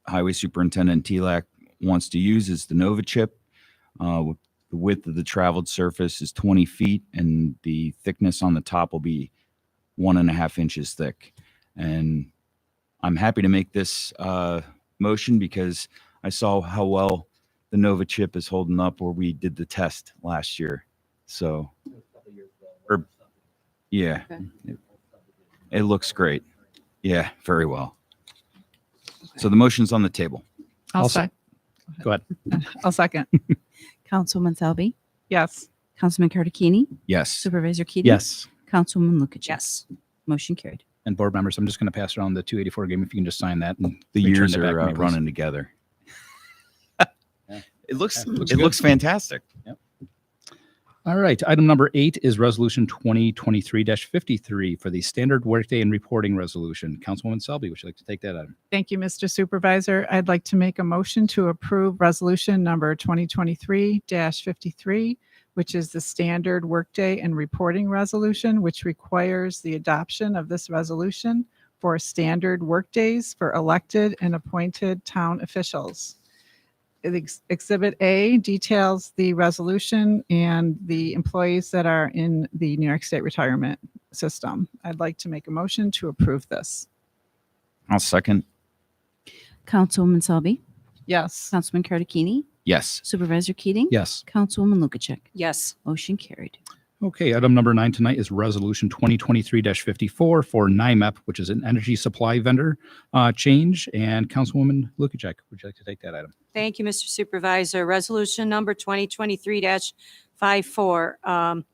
Highway Superintendent TLAC wants to use is the Nova chip. The width of the traveled surface is 20 feet, and the thickness on the top will be 1.5 inches thick. And I'm happy to make this motion because I saw how well the Nova chip is holding up where we did the test last year. So, yeah, it looks great. Yeah, very well. So the motion's on the table. I'll Also- sec- Go ahead. I'll second. Councilwoman Selby? Yes. Councilman Karadekini? Yes. Supervisor Keating? Yes. Councilwoman Lukajik? Yes. Motion carried. And board members, I'm just going to pass around the 284 game. If you can just sign that. And The return years it back are to me, please. running together. It looks looks it good. looks fantastic. All right. Item number 8 is resolution 2023-53 for the standard workday and reporting resolution. Councilwoman Selby, would you like to take that item? Thank you, Mr. Supervisor. I'd like to make a motion to approve resolution number 2023-53, which is the standard workday and reporting resolution, which requires the adoption of this resolution for standard workdays for elected and appointed town officials. Exhibit A details the resolution and the employees that are in the New York State retirement system. I'd like to make a motion to approve this. I'll second. Councilwoman Selby? Yes. Councilman Karadekini? Yes. Supervisor Keating? Yes. Councilwoman Lukajik? Yes. Motion carried. Okay. Item number 9 tonight is resolution 2023-54 for NIMEP, which is an energy supply vendor change. And Councilwoman Lukajik, would you like to take that item? Thank you, Mr. Supervisor. Resolution number 2023-54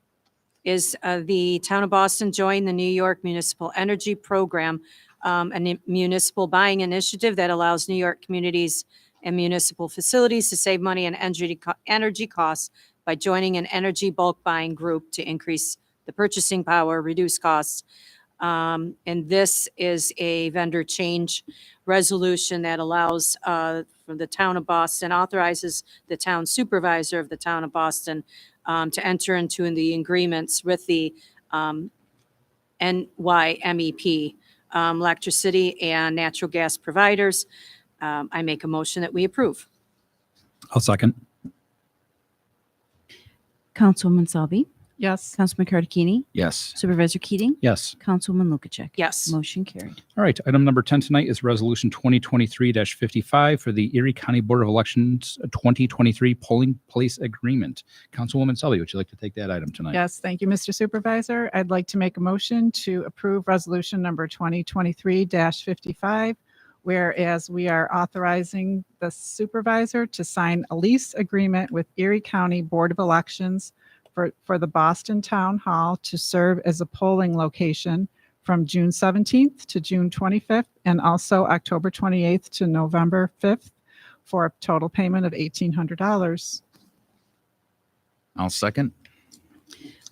is the Town of Boston joined the New York Municipal Energy Program, a municipal buying initiative that allows New York communities and municipal facilities to save money on energy costs by joining an energy bulk buying group to increase the purchasing power, reduce costs. And this is a vendor change resolution that allows for the Town of Boston, authorizes the town supervisor of the Town of Boston to enter into the agreements with the NYMEP, electricity and natural gas providers. I make a motion that we approve. I'll second. Councilwoman Selby, Yes. Councilman Cardicchini, Yes. Supervisor Keating, Yes. Councilwoman Lukacek. Yes. Motion carried. All right, item number 10 tonight is Resolution 2023-55 for the Erie County Board of Elections 2023 Polling Place Agreement. Councilwoman Selby, would you like to take that item tonight? Yes, thank you, Mr. Supervisor. I'd like to make a motion to approve resolution number 2023-55, whereas we are authorizing the supervisor to sign a lease agreement with Erie County Board of Elections for the Boston Town Hall to serve as a polling location from June 17th to June 25th, and also October 28th to November 5th, for a total payment of $1,800. I'll second.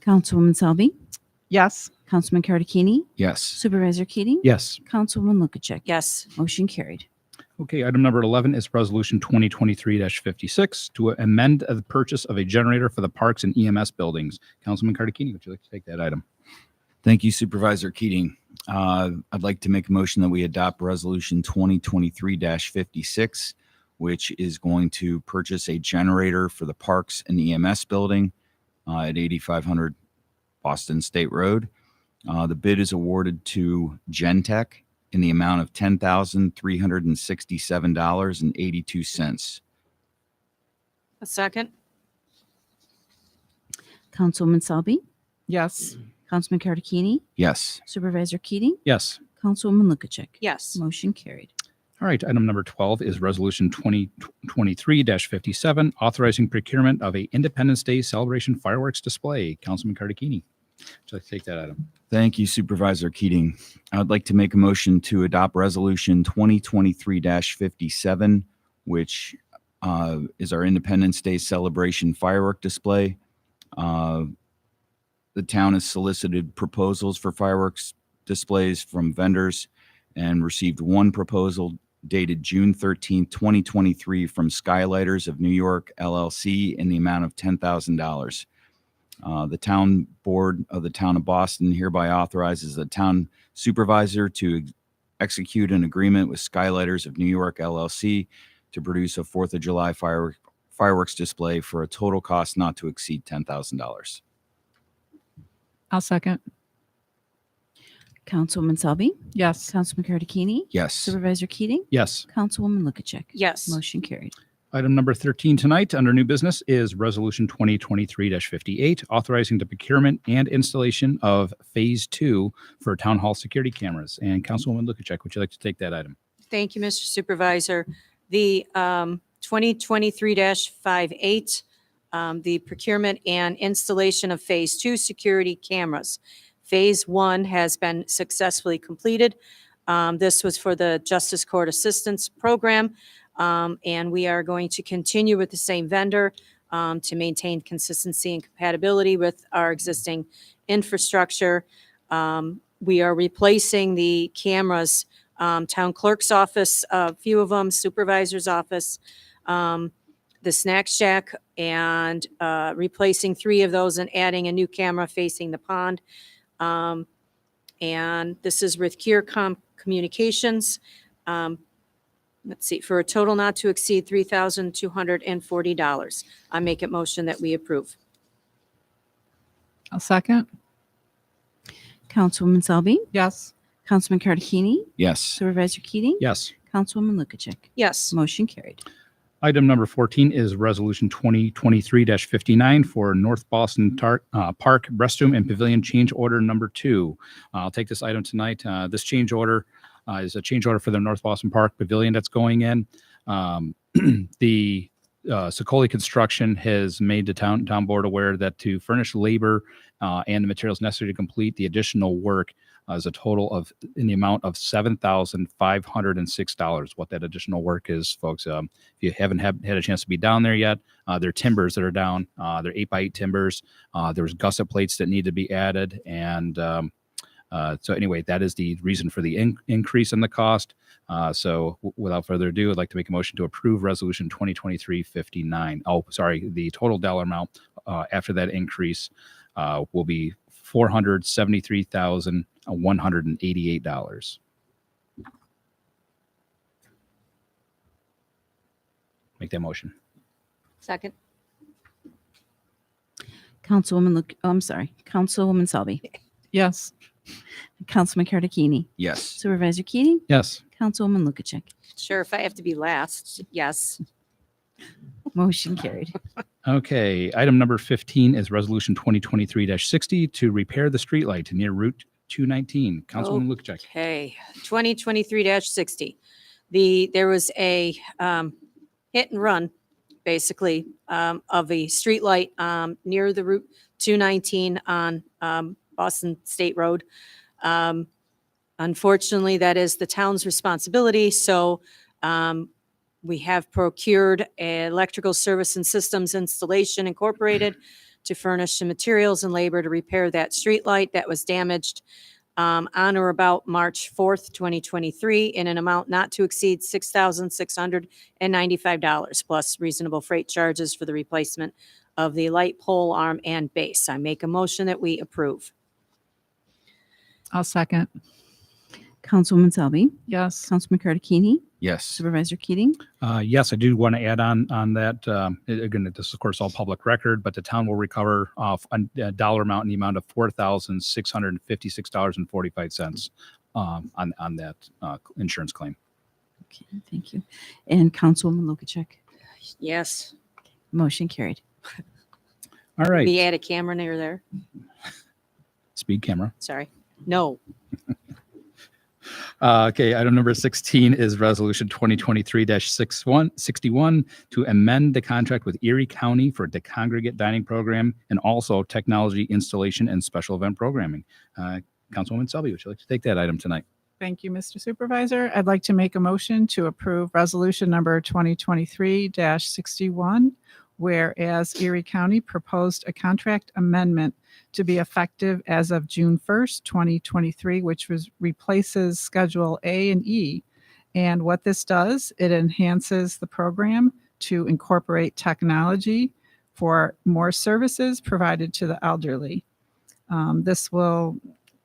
Councilwoman Selby, Yes. Councilman Cardicchini, Yes. Supervisor Keating, Yes. Councilwoman Lukacek. Yes. Motion carried. Okay, item number 11 is Resolution 2023-56 to amend the purchase of a generator for the parks and EMS buildings. Councilman Cardicchini, would you like to take that item? Thank you, Supervisor Keating. I'd like to make a motion that we adopt Resolution 2023-56, which is going to purchase a generator for the Parks and EMS building at 8500 Boston State Road. The bid is awarded to Gentech in the amount of $10,367.82. A second? Councilwoman Selby, Yes. Councilman Cardicchini, Yes. Supervisor Keating, Yes. Councilwoman Lukacek. Yes. Motion carried. All right, item number 12 is Resolution 2023-57, authorizing procurement of a Independence Day celebration fireworks display. Councilman Cardicchini, would you like to take that item? Thank you, Supervisor Keating. I'd like to make a motion to adopt Resolution 2023-57, which is our Independence Day celebration firework display. The town has solicited proposals for fireworks displays from vendors and received one proposal dated June 13, 2023 from Skylighters of New York, LLC, in the amount of $10,000. The town board of the Town of Boston hereby authorizes the town supervisor to execute an agreement with Skylighters of New York, LLC, to produce a 4th of July fireworks display for a total cost not to exceed $10,000. I'll second. Councilwoman Selby, Yes. Councilman Cardicchini, Yes. Supervisor Keating, Yes. Councilwoman Lukacek. Yes. Motion carried. Item number 13 tonight under new business is Resolution 2023-58, authorizing the procurement and installation of Phase 2 for town hall security cameras. And Councilwoman Lukacek, would you like to take that item? Thank you, Mr. Supervisor. The 2023-58, the procurement and installation of Phase 2 security cameras. Phase 1 has been successfully completed. This was for the Justice Court Assistance Program, and we are going to continue with the same vendor to maintain consistency and compatibility with our existing infrastructure. We are replacing the cameras, town clerk's office, a few of them, supervisor's office, the snack shack, and replacing 3 of those and adding a new camera facing the pond. And this is with Kearcom Communications. Let's see, for a total not to exceed $3,240. I make a motion that we approve. I'll second. Councilwoman Selby, Yes. Councilman Cardicchini, Yes. Supervisor Keating, Yes. Councilwoman Lukacek. Yes. Motion carried. Item number 14 is Resolution 2023-59 for North Boston Park Restroom and Pavilion Change Order Number 2. I'll take this item tonight. This change order is a change order for the North Boston Park Pavilion that's going in. The Sicoli Construction has made the town board aware that to furnish labor and the materials necessary to complete the additional work is a total of in the amount of $7,506. What that additional work is, folks, if you haven't had a chance to be down there yet, there are timbers that are down. They're 8x8 timbers. There's gusset plates that need to be added. And so anyway, that is the reason for the increase in the cost. So without further ado, I'd like to make a motion to approve resolution 2023-59. Oh, sorry. The total dollar amount after that increase will be $473,188. Make that motion. Second. Councilwoman Selby, Yes. Councilman Cardicchini, Yes. Supervisor Keating, Yes. Councilwoman Lukacek. Sure, if I have to be last, yes. Motion carried. Okay, item number 15 is resolution 2023-60 to repair the streetlight near Route 219. Councilwoman Lukacek. Okay, 2023-60. There was a hit and run, basically, of a streetlight near the Route 219 on Boston State Road. Unfortunately, that is the town's responsibility. So we have procured Electrical Service and Systems Installation Incorporated to furnish the materials and labor to repair that streetlight that was damaged on or about March 4th, 2023, in an amount not to exceed $6,695 plus reasonable freight charges for the replacement of the light pole arm and base. I make a motion that we approve. I'll second. Councilwoman Selby, Yes. Councilman Cardicchini, Yes. Supervisor Keating, Yes, I do want to add on that. Again, this is of course all public record, but the town will recover a dollar amount in the amount of $4,656.45 on that insurance claim. okay, thank you, and Councilwoman Lukacek. Yes. Motion carried. All right, We add a camera near there. speed camera. Sorry. No. Okay, item number 16 is resolution 2023-61 to amend the contract with Erie County for the congregate dining program and also technology installation and special event programming. Councilwoman Selby, would you like to take that item tonight? Thank you, Mr. Supervisor. I'd like to make a motion to approve resolution number 2023-61, whereas Erie County proposed a contract amendment to be effective as of June 1st, 2023, which replaces Schedule A and E. And what this does, it enhances the program to incorporate technology for more services provided to the elderly. This will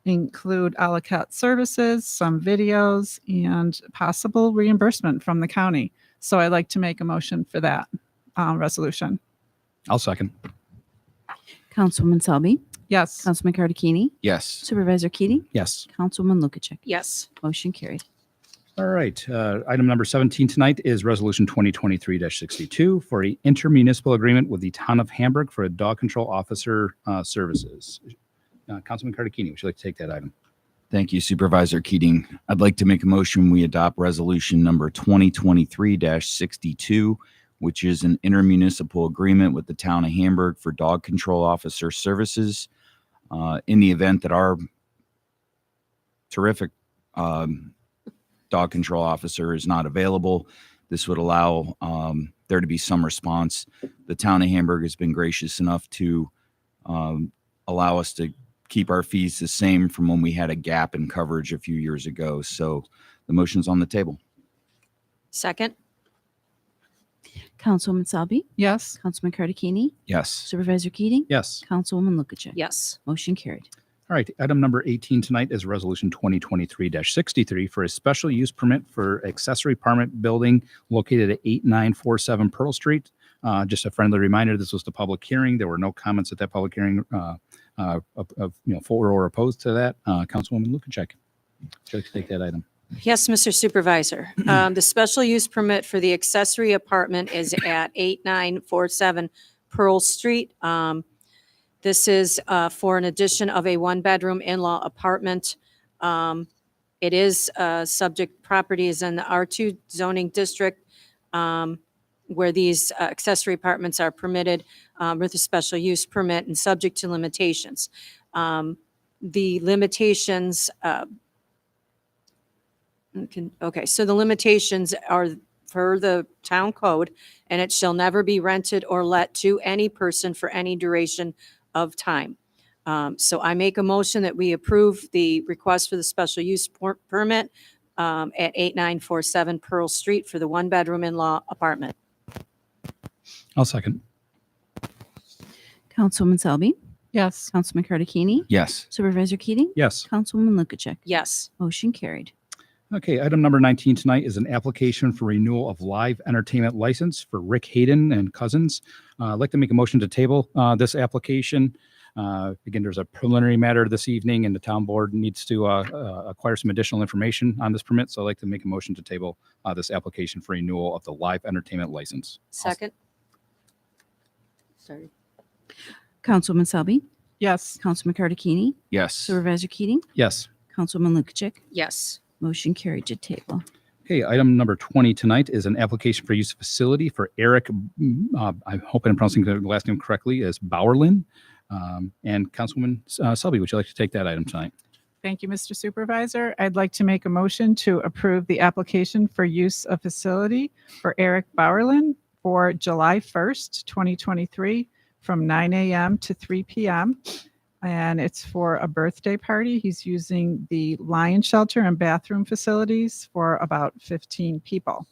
include a la carte services, some videos, and possible reimbursement from the county. So I'd like to make a motion for that resolution. I'll second. Councilwoman Selby, Yes. Councilman Cardicchini, Yes. Supervisor Keating, Yes. Councilwoman Lukacek. Yes. Motion carried. All right. Item number 17 tonight is resolution 2023-62 for an intermunicipal agreement with the town of Hamburg for a dog control officer services. Councilman Cardicchini, would you like to take that item? Thank you, Supervisor Keating. I'd like to make a motion we adopt resolution number 2023-62, which is an intermunicipal agreement with the town of Hamburg for dog control officer services. In the event that our terrific dog control officer is not available, this would allow there to be some response. The town of Hamburg has been gracious enough to allow us to keep our fees the same from when we had a gap in coverage a few years ago. So the motion's on the table. Second. Councilwoman Selby, Yes. Councilman Cardicchini, Yes. Supervisor Keating, Yes. Councilwoman Lukacek. Yes. Motion carried. All right. Item number 18 tonight is resolution 2023-63 for a special use permit for accessory apartment building located at 8947 Pearl Street. Just a friendly reminder, this was the public hearing. There were no comments at that public hearing for or opposed to that. Councilwoman Lukacek, would you like to take that item? Yes, Mr. Supervisor. The special use permit for the accessory apartment is at 8947 Pearl Street. This is for an addition of a one-bedroom in-law apartment. It is subject property is in the R2 zoning district. where these accessory apartments are permitted with a special use permit and subject to limitations. The limitations, okay, so the limitations are for the town code, and it shall never be rented or let to any person for any duration of time. So I make a motion that we approve the request for the special use permit at 8947 Pearl Street for the one-bedroom in-law apartment. I'll second. Councilwoman Selby, Yes. Councilman Cardicchini, Yes. Supervisor Keating, Yes. Councilwoman Lukacek. Yes. Motion carried. Okay, item number 19 tonight is an application for renewal of live entertainment license for Rick Hayden and Cousins. I'd like to make a motion to table this application. Again, there's a preliminary matter this evening, and the town board needs to acquire some additional information on this permit. So I'd like to make a motion to table this application for renewal of the live entertainment license. Second. Sorry. Councilwoman Selby, Yes. Councilman Cardicchini, Yes. Supervisor Keating, Yes. Councilwoman Lukacek. Yes. Motion carried to table. Okay, item number 20 tonight is an application for use of facility for Eric, I hope I'm pronouncing the last name correctly, is Bowerlin. And Councilwoman Selby, would you like to take that item tonight? Thank you, Mr. Supervisor. I'd like to make a motion to approve the application for use of facility for Eric Bowerlin for July 1st, 2023, from 9 a.m. to 3 p.m. And it's for a birthday party. He's using the lion shelter and bathroom facilities for about 15 people.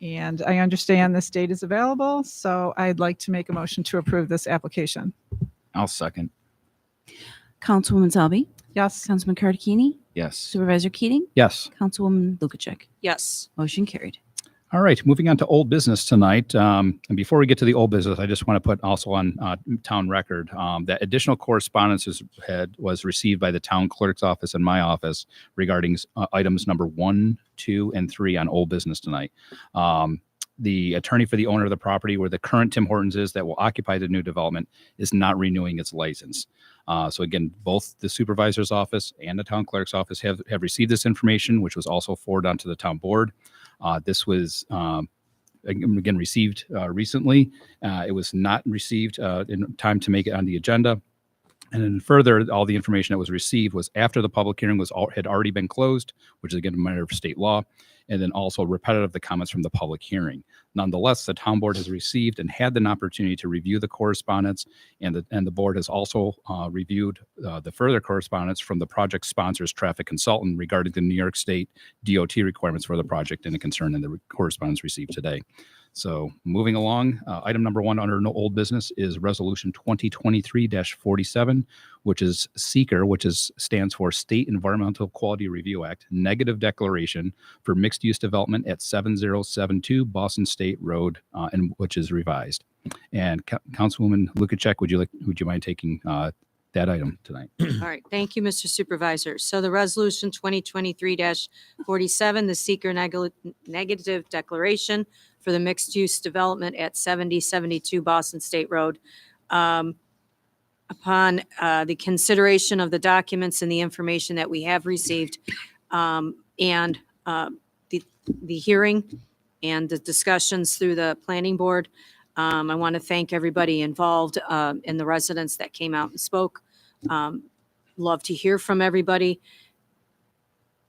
And I understand this date is available, so I'd like to make a motion to approve this application. I'll second. Councilwoman Selby, Yes. Councilman Cardicchini, Yes. Supervisor Keating, Yes. Councilwoman Lukacek. Yes. Motion carried. All right, moving on to old business tonight. And before we get to the old business, I just want to put also on town record that additional correspondence was received by the town clerk's office and my office regarding items number 1, 2, and 3 on old business tonight. The attorney for the owner of the property where the current Tim Hortons is that will occupy the new development is not renewing its license. So again, both the supervisor's office and the town clerk's office have received this information, which was also forwarded onto the town board. This was, again, received recently. It was not received in time to make it on the agenda. And then further, all the information that was received was after the public hearing had already been closed, which is again a matter of state law, and then also repetitive the comments from the public hearing. Nonetheless, the town board has received and had an opportunity to review the correspondence, and the board has also reviewed the further correspondence from the project sponsor's traffic consultant regarding the New York State DOT requirements for the project and the concern in the correspondence received today. So moving along, item number 1 under no old business is resolution 2023-47, which is SEEKR, which stands for State Environmental Quality Review Act, negative declaration for mixed use development at 7072 Boston State Road, and which is revised. And Councilwoman Lukacek, would you mind taking that item tonight? All right. Thank you, Mr. Supervisor. So the resolution 2023-47, the seeker negative declaration for the mixed-use development at 7072 Boston State Road. Upon the consideration of the documents and the information that we have received, and the hearing and the discussions through the planning board, I want to thank everybody involved and the residents that came out and spoke. Love to hear from everybody.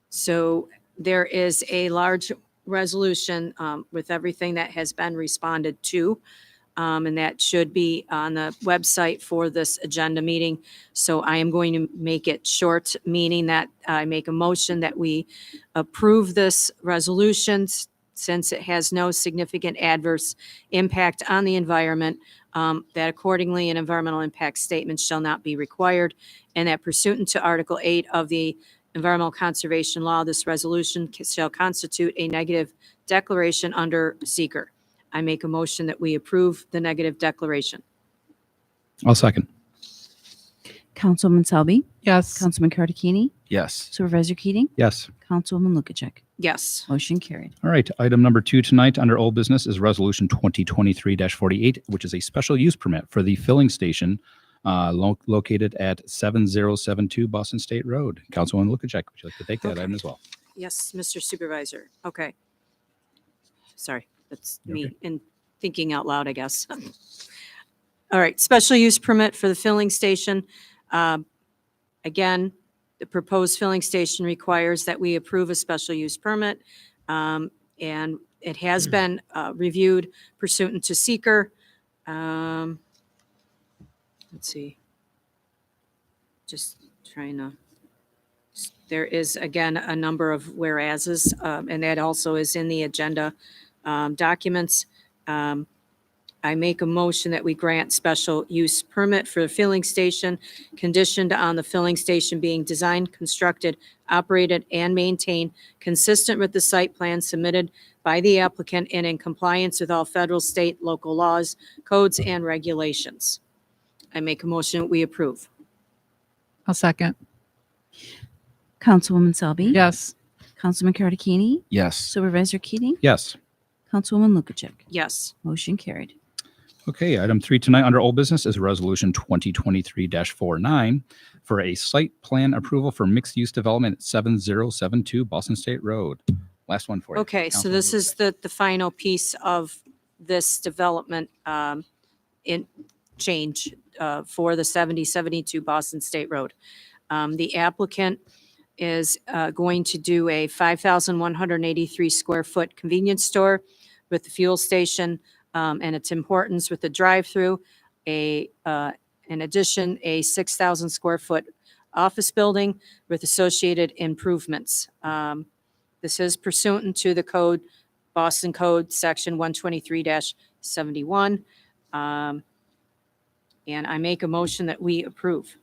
So there is a large resolution with everything that has been responded to, and that should be on the website for this agenda meeting. So I am going to make it short, meaning that I make a motion that we approve this resolution since it has no significant adverse impact on the environment, that accordingly an environmental impact statement shall not be required, and that pursuant to Article 8 of the Environmental Conservation Law, this resolution shall constitute a negative declaration under SEEKR. I make a motion that we approve the negative declaration. I'll second. Councilwoman Selby, Yes. Councilman Cardicchini, Yes. Supervisor Keating, Yes. Councilwoman Lukacek. Yes. Motion carried. All right, item number 2 tonight under old business is resolution 2023-48, which is a special use permit for the filling station located at 7072 Boston State Road. Councilwoman Lukacek, would you like to take that Okay. item as well? Yes, Mr. Supervisor. Okay. Sorry. That's Okay. me in thinking out loud, I guess. All right, special use permit for the filling station. Again, the proposed filling station requires that we approve a special use permit. And it has been reviewed pursuant to seeker. Let's see. Just trying to, there is again a number of whereases, and that also is in the agenda documents. I make a motion that we grant special use permit for the filling station conditioned on the filling station being designed, constructed, operated, and maintained consistent with the site plan submitted by the applicant and in compliance with all federal, state, local laws, codes, and regulations. I make a motion that we approve. I'll second. Councilwoman Selby? Yes. Councilman Karadikini? Yes. Supervisor Keating? Yes. Councilwoman Lukacek? Yes. Motion carried. Okay, item 3 tonight under old business is resolution 2023-49 for a site plan approval for mixed-use development at 7072 Boston State Road. Last one for you. Okay, so Councilwoman this is Lukacek. the final piece of this development in change for the 7072 Boston State Road. The applicant is going to do a 5,183 square foot convenience store with the fuel station and its importance with the drive-through. In addition, a 6,000 square foot office building with associated improvements. This is pursuant to the code, Boston Code, Section 123-71. And I make a motion that we approve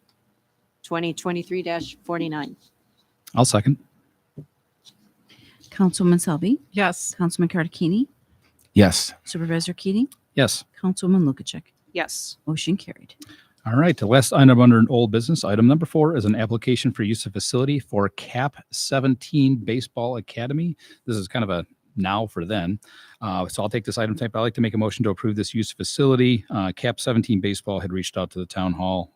2023-49. I'll second. Councilwoman Selby? Yes. Councilman Karadikini? Yes. Supervisor Keating? Yes. Councilwoman Lukacek? Yes. Motion carried. All right, the last item under old business, item number 4 is an application for use of facility for CAP 17 Baseball Academy. This is kind of a now for then. So I'll take this item type. I'd like to make a motion to approve this use facility. CAP 17 Baseball had reached out to the town hall.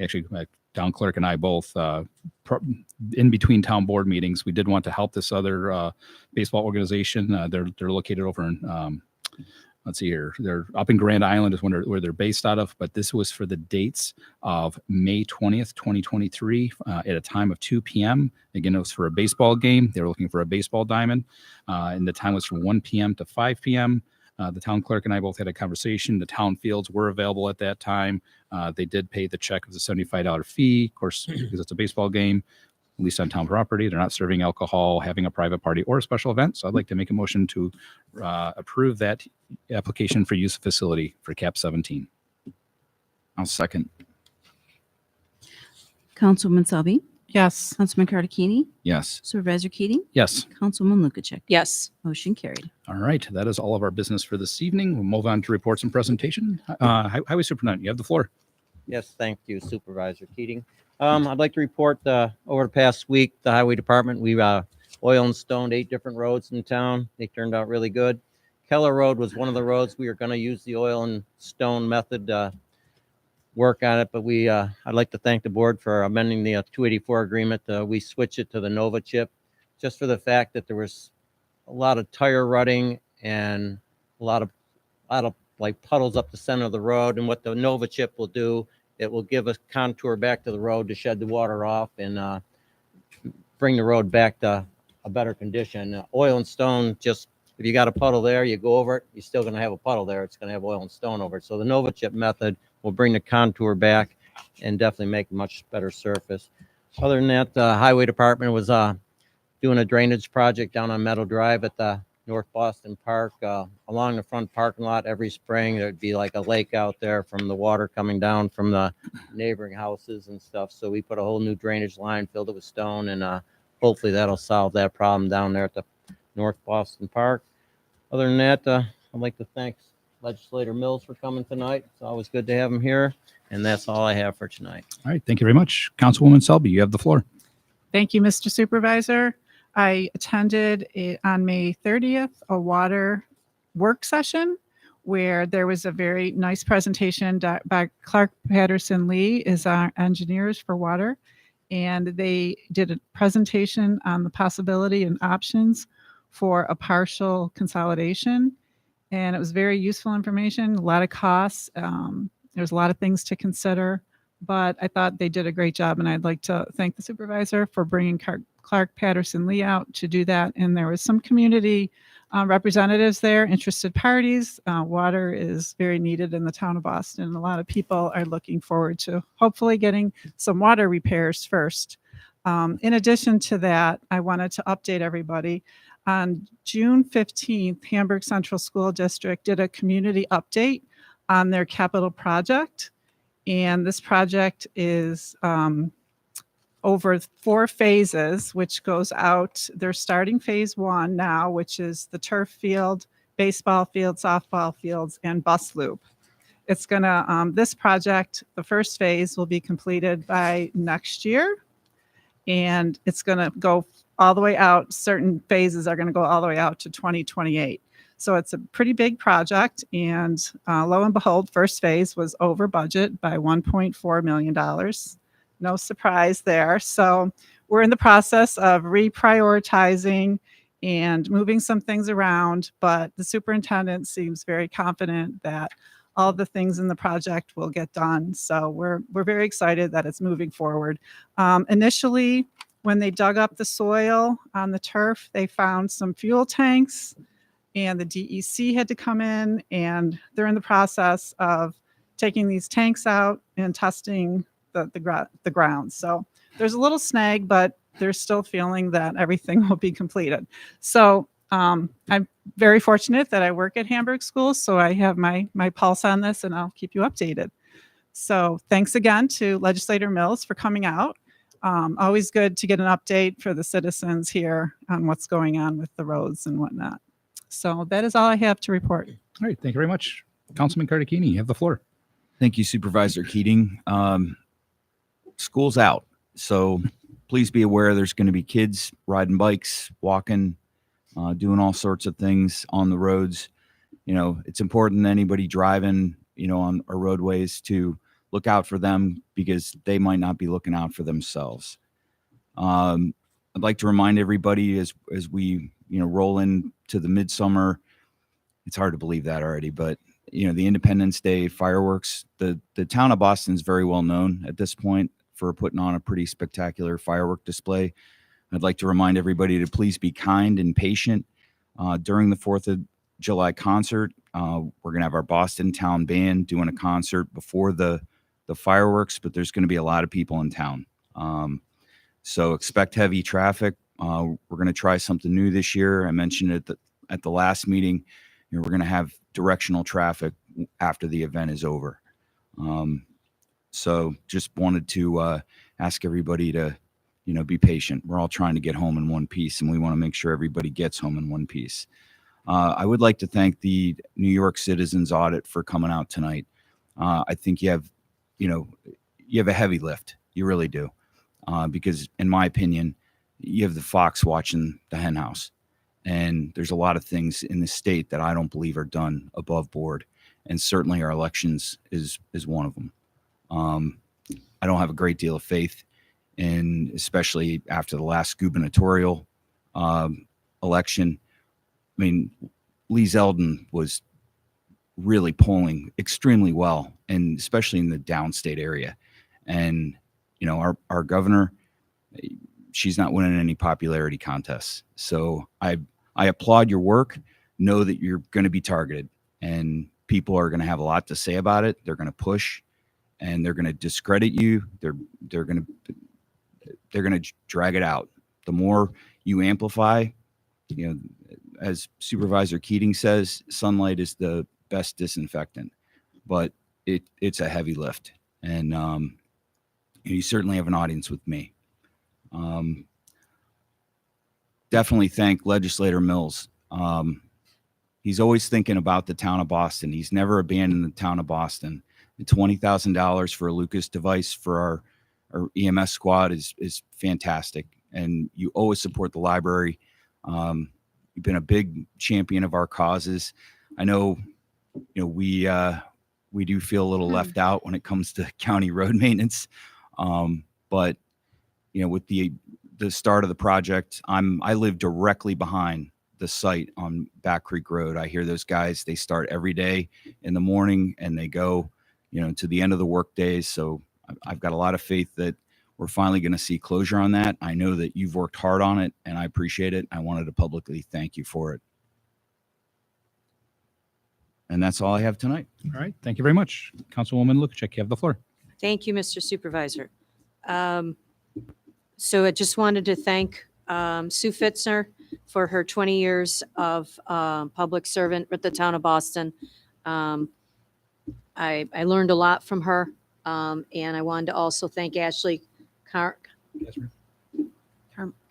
Actually, my town clerk and I both, in between town board meetings, we did want to help this other baseball organization. They're located over in, let's see here, they're up in Grand Island is where they're based out of, but this was for the dates of May 20th, 2023 at a time of 2 p.m. Again, it was for a baseball game. They were looking for a baseball diamond, and the time was from 1 p.m. to 5 p.m. The town clerk and I both had a conversation. The town fields were available at that time. They did pay the check of the $75 fee, of course, because it's a baseball game, at least on town property. They're not serving alcohol, having a private party, or a special event. So I'd like to make a motion to approve that application for use of facility for CAP 17. I'll second. Councilwoman Selby? Yes. Councilman Karadikini? Yes. Supervisor Keating? Yes. Councilwoman Lukacek? Yes. Motion carried. All right. That is all of our business for this evening. We'll move on to reports and presentation. Highway Superintendent, you have the floor. Yes, thank you, Supervisor Keating. I'd like to report over the past week, the Highway Department, we oil and stoned 8 different roads in town. They turned out really good. Keller Road was one of the roads we were going to use the oil and stone method work on it, but I'd like to thank the board for amending the 284 agreement. We switched it to the Nova chip just for the fact that there was a lot of tire rutting and a lot of like puddles up the center of the road. And what the Nova chip will do, it will give us contour back to the road to shed the water off and bring the road back to a better condition. Oil and stone, just if you got a puddle there, you go over it, you're still going to have a puddle there. It's going to have oil and stone over it. So the Nova chip method will bring the contour back and definitely make a much better surface. Other than that, the Highway Department was doing a drainage project down on Meadow Drive at the North Boston Park. Along the front parking lot every spring, there'd be like a lake out there from the water coming down from the neighboring houses and stuff. So we put a whole new drainage line, filled it with stone, and hopefully that'll solve that problem down there at the North Boston Park. Other than that, I'd like to thank Legislator Mills for coming tonight. It's always good to have him here. And that's all I have for tonight. All right. Thank you very much. Councilwoman Selby, you have the floor. Thank you, Mr. Supervisor. I attended on May 30th a water work session where there was a very nice presentation by Clark Patterson Lee, is our engineers for water, and they did a presentation on the possibility and options for a partial consolidation. And it was very useful information, a lot of costs. There's a lot of things to consider, but I thought they did a great job. And I'd like to thank the supervisor for bringing Clark Patterson Lee out to do that. And there was some community representatives there, interested parties. Water is very needed in the town of Boston. And a lot of people are looking forward to hopefully getting some water repairs first. In addition to that, I wanted to update everybody. On June 15th, Hamburg Central School District did a community update on their capital project. And this project is over 4 phases, which goes out. They're starting phase 1 now, which is the turf field, baseball field, softball fields, and bus loop. It's gonna, this project, the first phase will be completed by next year. And it's gonna go all the way out. Certain phases are gonna go all the way out to 2028. So it's a pretty big project, and lo and behold, first phase was over budget by $1.4 million. No surprise there. So we're in the process of reprioritizing and moving some things around, but the superintendent seems very confident that all the things in the project will get done. So we're very excited that it's moving forward. Initially, when they dug up the soil on the turf, they found some fuel tanks, and the DEC had to come in, and they're in the process of taking these tanks out and testing the ground. So there's a little snag, but they're still feeling that everything will be completed. So I'm very fortunate that I work at Hamburg Schools, so I have my pulse on this, and I'll keep you updated. So thanks again to Legislator Mills for coming out. Always good to get an update for the citizens here on what's going on with the roads and whatnot. So that is all I have to report. All right, thank you very much. Councilman Cardicchini, you have the floor. Thank you, Supervisor Keating. School's out, so please be aware there's going to be kids riding bikes, walking, doing all sorts of things on the roads. You know, it's important that anybody driving, you know, on our roadways to look out for them, because they might not be looking out for themselves. I'd like to remind everybody as we, you know, roll into the midsummer. It's hard to believe that already, but you know, the Independence Day fireworks, the town of Boston is very well known at this point for putting on a pretty spectacular firework display. I'd like to remind everybody to please be kind and patient during the 4th of July concert. We're going to have our Boston Town Band doing a concert before the fireworks, but there's going to be a lot of people in town. So expect heavy traffic. We're going to try something new this year. I mentioned it at the last meeting. You know, we're going to have directional traffic after the event is over. So just wanted to ask everybody to, you know, be patient. We're all trying to get home in one piece, and we want to make sure everybody gets home in one piece. I would like to thank the New York Citizens Audit for coming out tonight. I think you have a heavy lift. You really do. Because in my opinion, you have the fox watching the hen house. And there's a lot of things in the state that I don't believe are done above board. And certainly our elections is one of them. I don't have a great deal of faith in, especially after the last gubernatorial election. I mean, Lee Zeldin was really polling extremely well, and especially in the downstate area. And, you know, our governor, she's not winning any popularity contests. So I applaud your work. Know that you're going to be targeted, and people are going to have a lot to say about it. They're going to push, and they're going to discredit you. They're going to drag it out. The more you amplify, you know, as Supervisor Keating says, sunlight is the best disinfectant, but it's a heavy lift. And you certainly have an audience with me. Definitely thank Legislator Mills. He's always thinking about the town of Boston. He's never abandoned the town of Boston. The $20,000 for a Lucas device for our EMS squad is fantastic. And you always support the library. You've been a big champion of our causes. I know, you know, we do feel a little left out when it comes to county road maintenance. But, you know, with the start of the project, I live directly behind the site on Back Creek Road. I hear those guys, they start every day in the morning and they go, to the end of the work days. So I've got a lot of faith that we're finally going to see closure on that. I know that you've worked hard on it and I appreciate it. I wanted to publicly thank you for it. And that's all I have tonight. All right. Thank you very much. Councilwoman Lukacek, you have the floor. Thank you, Mr. Supervisor. So I just wanted to thank Sue Fitzner for her 20 years of public servant with the town of Boston. I learned a lot from her, and I wanted to also thank Ashley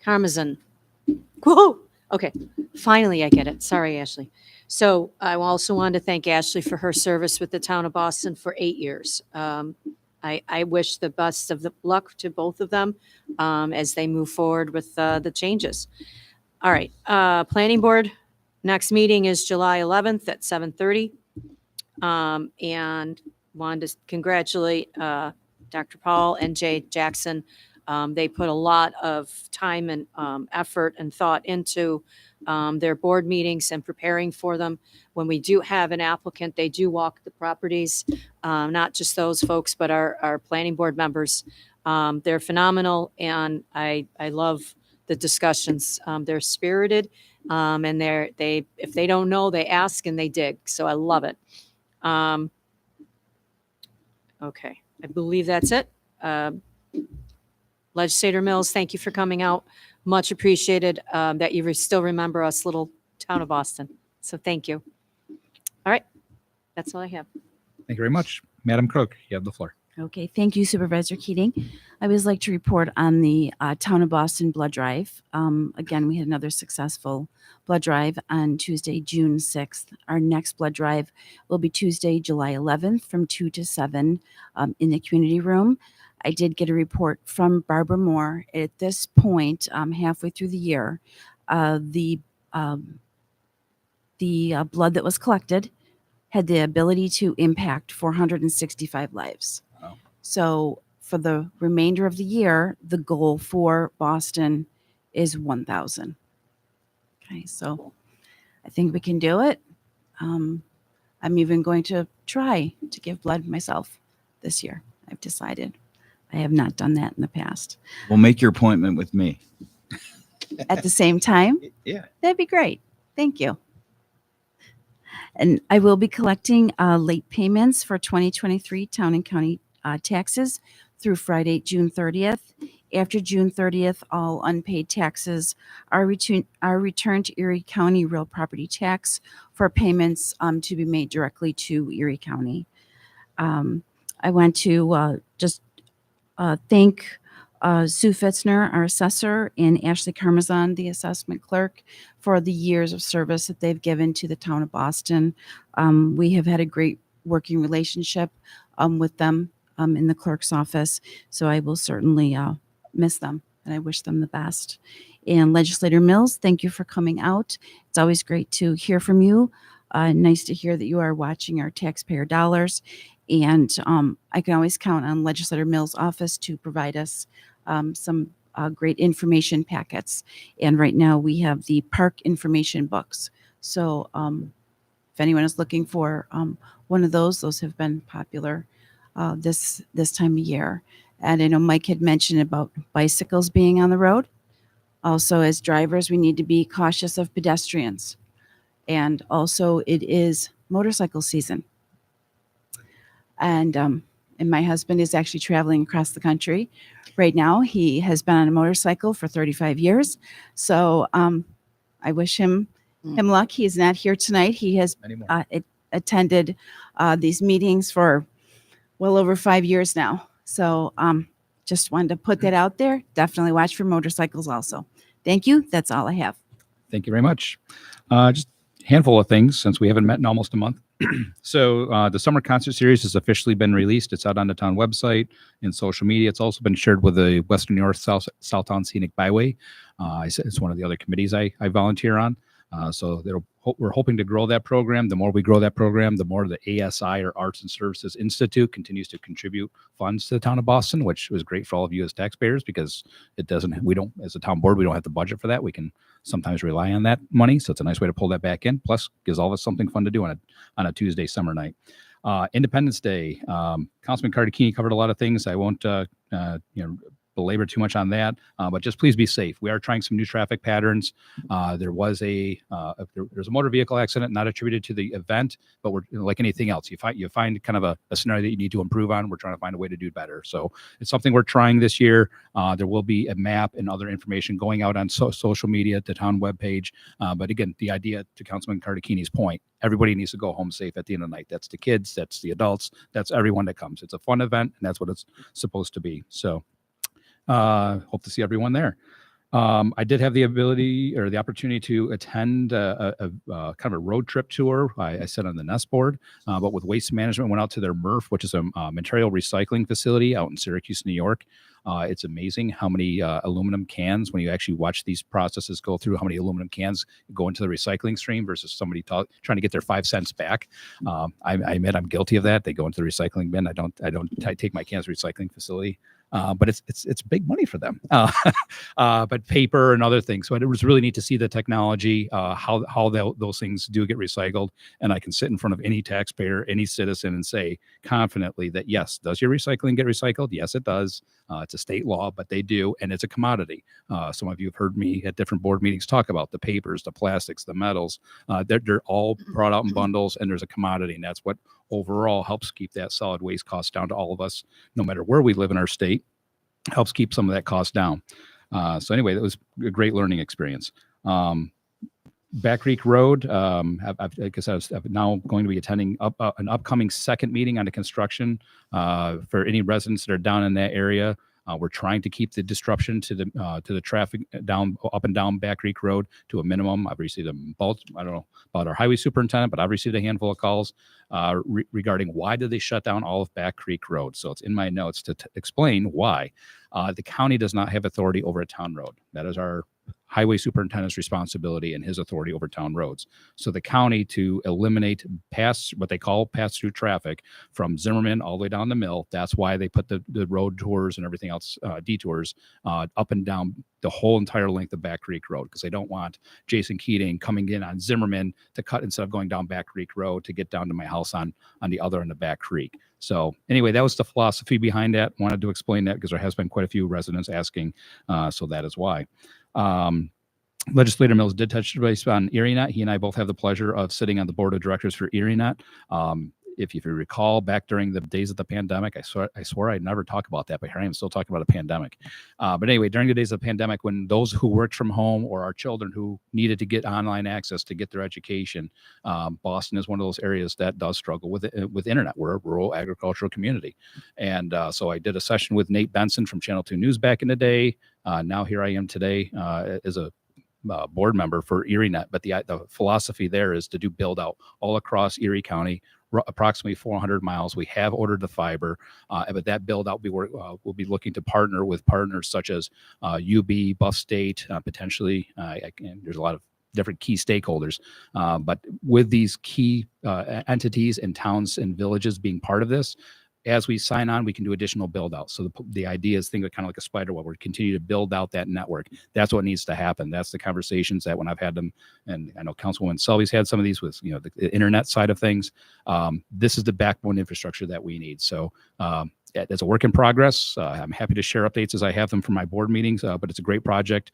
Karmazin. Whoa! Okay, finally I get it. Sorry, Ashley. So I also wanted to thank Ashley for her service with the town of Boston for 8 years. I wish the best of the luck to both of them as they move forward with the changes. All right, planning board, next meeting is July 11th at 7:30. And wanted to congratulate Dr. Paul and Jay Jackson. They put a lot of time and effort and thought into their board meetings and preparing for them. When we do have an applicant, they do walk the properties, not just those folks, but our planning board members. They're phenomenal, and I love the discussions. They're spirited, and if they don't know, they ask and they dig. So I love it. Okay, I believe that's it. Legislator Mills, thank you for coming out. Much appreciated that you still remember us, little town of Boston. So thank you. All right, that's all I have. Thank you very much. Madam Clerk, you have the floor. Okay, thank you, Supervisor Keating. I would like to report on the Town of Boston blood drive. Again, we had another successful blood drive on Tuesday, June 6th. Our next blood drive will be Tuesday, July 11th from 2 to 7 in the community room. I did get a report from Barbara Moore. At this point, halfway through the year, the blood that was collected had the ability to impact 465 lives. Wow. So for the remainder of the year, the goal for Boston is 1,000. Okay, so I think we can do it. I'm even going to try to give blood myself this year. I've decided. I have not done that in the past. Well, make your appointment with me. At the same time, Yeah. that'd be great. Thank you. And I will be collecting late payments for 2023 town and county taxes through Friday, June 30th. After June 30th, all unpaid taxes are returned to Erie County real property tax for payments to be made directly to Erie County. I want to just thank Sue Fitzner, our assessor, and Ashley Karmazin, the assessment clerk, for the years of service that they've given to the town of Boston. We have had a great working relationship with them in the clerk's office, so I will certainly miss them, and I wish them the best. And Legislator Mills, thank you for coming out. It's always great to hear from you. Nice to hear that you are watching our taxpayer dollars. And I can always count on Legislator Mills' office to provide us some great information packets. And right now we have the park information books. So if anyone is looking for one of those have been popular this time of year. And I know Mike had mentioned about bicycles being on the road. Also, as drivers, we need to be cautious of pedestrians. And also, it is motorcycle season. And my husband is actually traveling across the country right now. He has been on a motorcycle for 35 years. So I wish him luck. He is not here tonight. He has attended these meetings for well over 5 years now. So just wanted to put that out there. Definitely watch for motorcycles also. Thank you. That's all I have. Thank you very much. Just a handful of things since we haven't met in almost a month. So the summer concert series has officially been released. It's out on the town website and social media. It's also been shared with the Western North Southtown Scenic Byway. It's one of the other committees I volunteer on. So it'll we're hoping to grow that program. The more we grow that program, the more the ASI, or Arts and Services Institute, continues to contribute funds to the town of Boston, which was great for all of you as taxpayers, because we don't, as a town board, we don't have the budget for that. We can sometimes rely on that money. So it's a nice way to pull that back in. Plus gives all of us something fun to do on a Tuesday summer night. Independence Day, Councilman Cardicchini covered a lot of things. I won't, belabor too much on that, but just please be safe. We are trying some new traffic patterns. There was there's a motor vehicle accident not attributed to the event, but we're like anything else. You find kind of a scenario that you need to improve on. We're trying to find a way to do better. So it's something we're trying this year. There will be a map and other information going out on social media, the town webpage. But again, the idea, to Councilman Cardicchini's point, everybody needs to go home safe at the end of the night. That's the kids, that's the adults, that's everyone that comes. It's a fun event, and that's what it's supposed to be. So hope to see everyone there. I did have the ability or the opportunity to attend a kind of a road trip tour. I sat on the NEST board, but with Waste Management, went out to their MRF, which is a material recycling facility out in Syracuse, New York. It's amazing how many aluminum cans, when you actually watch these processes go through, how many aluminum cans go into the recycling stream versus somebody trying to get their 5 cents back. I admit I'm guilty of that. They go into the recycling bin. I don't take my cans to the recycling facility. But it's big money for them. But paper and other things. So it was really neat to see the technology, how those things do get recycled. And I can sit in front of any taxpayer, any citizen, and say confidently that, yes, does your recycling get recycled? Yes, it does. It's a state law, but they do, and it's a commodity. Some of you have heard me at different board meetings talk about the papers, the plastics, the metals. They're all brought out in bundles, and there's a commodity, and that's what overall helps keep that solid waste cost down to all of us, no matter where we live in our state. Helps keep some of that cost down. So anyway, that was a great learning experience. Back Creek Road, like I said, I'm now going to be attending an upcoming second meeting on the construction for any residents that are down in that area. We're trying to keep the disruption to the traffic up and down Back Creek Road to a minimum. I've received I don't know about our highway superintendent, but I've received a handful of calls regarding why did they shut down all of Back Creek Road. So it's in my notes to explain why. The county does not have authority over a town road. That is our highway superintendent's responsibility and his authority over town roads. So the county, to eliminate what they call pass-through traffic from Zimmerman all the way down the mill, that's why they put the road tours and everything else, detours, up and down the whole entire length of Back Creek Road, because they don't want Jason Keating coming in on Zimmerman to cut instead of going down Back Creek Road to get down to my house on the other end of Back Creek. So anyway, that was the philosophy behind that. Wanted to explain that because there has been quite a few residents asking, so that is why. Legislator Mills did touch base on ERINET. He and I both have the pleasure of sitting on the board of directors for ERINET. If you recall, back during the days of the pandemic, I swore I'd never talk about that, but here I am still talking about a pandemic. But anyway, during the days of the pandemic, when those who worked from home or our children who needed to get online access to get their education, Boston is one of those areas that does struggle with internet. We're a rural agricultural community. And so I did a session with Nate Benson from Channel 2 News back in the day. Now here I am today as a board member for ERINET. But the philosophy there is to do build out all across Erie County, approximately 400 miles. We have ordered the fiber, but that build out we'll be looking to partner with partners such as UB, Buff State, potentially. There's a lot of different key stakeholders, but with these key entities and towns and villages being part of this, as we sign on, we can do additional build out. So the idea is think of kind of like a spider web. We continue to build out that network. That's what needs to happen. That's the conversations that when I've had them, and I know Councilwoman Selby's had some of these with the internet side of things. This is the backbone infrastructure that we need. So it's a work in progress. I'm happy to share updates as I have them from my board meetings, but it's a great project.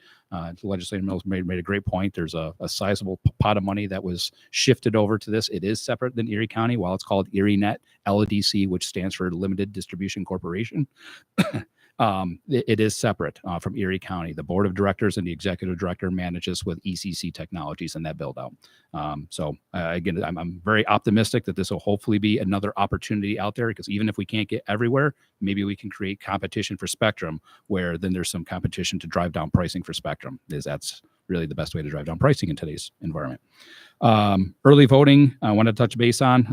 Legislator Mills made a great point. There's a sizable pot of money that was shifted over to this. It is separate than Erie County, while it's called ERINET LDC, which stands for Limited Distribution Corporation. It is separate from Erie County. The board of directors and the executive director manages with ECC Technologies and that build out. Again, I'm very optimistic that this will hopefully be another opportunity out there, because even if we can't get everywhere, maybe we can create competition for spectrum, where then there's some competition to drive down pricing for spectrum. That's really the best way to drive down pricing in today's environment. Early voting, I want to touch base on.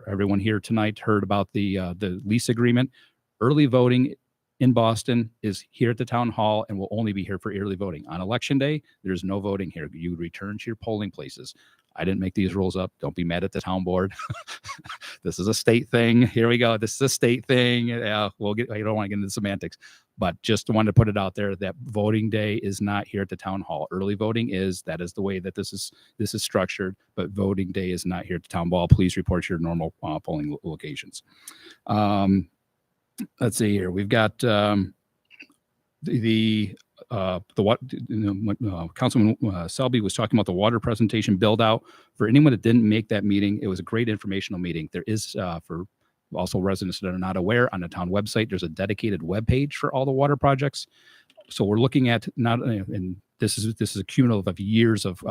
Everyone here tonight heard about the lease agreement. Early voting in Boston is here at the town hall and will only be here for early voting. On election day, there's no voting here. You return to your polling places. I didn't make these rules up. Don't be mad at the town board. This is a state thing. Here we go. This is a state thing. Yeah, I don't want to get into semantics, but just wanted to put it out there that voting day is not here at the town hall. Early voting is. That is the way that this is structured, but voting day is not here at the town hall. Please report your normal polling locations. Let's see here. We've got Councilman Selby was talking about the water presentation build out. For anyone that didn't make that meeting, it was a great informational meeting. There is for also residents that are not aware, on the town website, there's a dedicated web page for all the water projects. So we're looking at not, and this is a cumulative of years of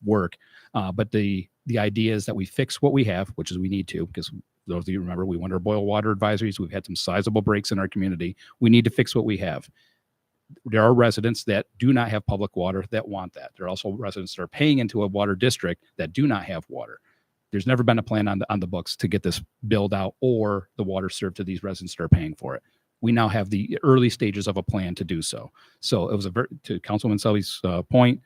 work, but the idea is that we fix what we have, which is we need to, because those of you remember, we went our boil water advisories. We've had some sizable breaks in our community. We need to fix what we have. There are residents that do not have public water that want that. There are also residents that are paying into a water district that do not have water. There's never been a plan on the books to get this build out or the water served to these residents that are paying for it. We now have the early stages of a plan to do so. So it was to Councilman Selby's point,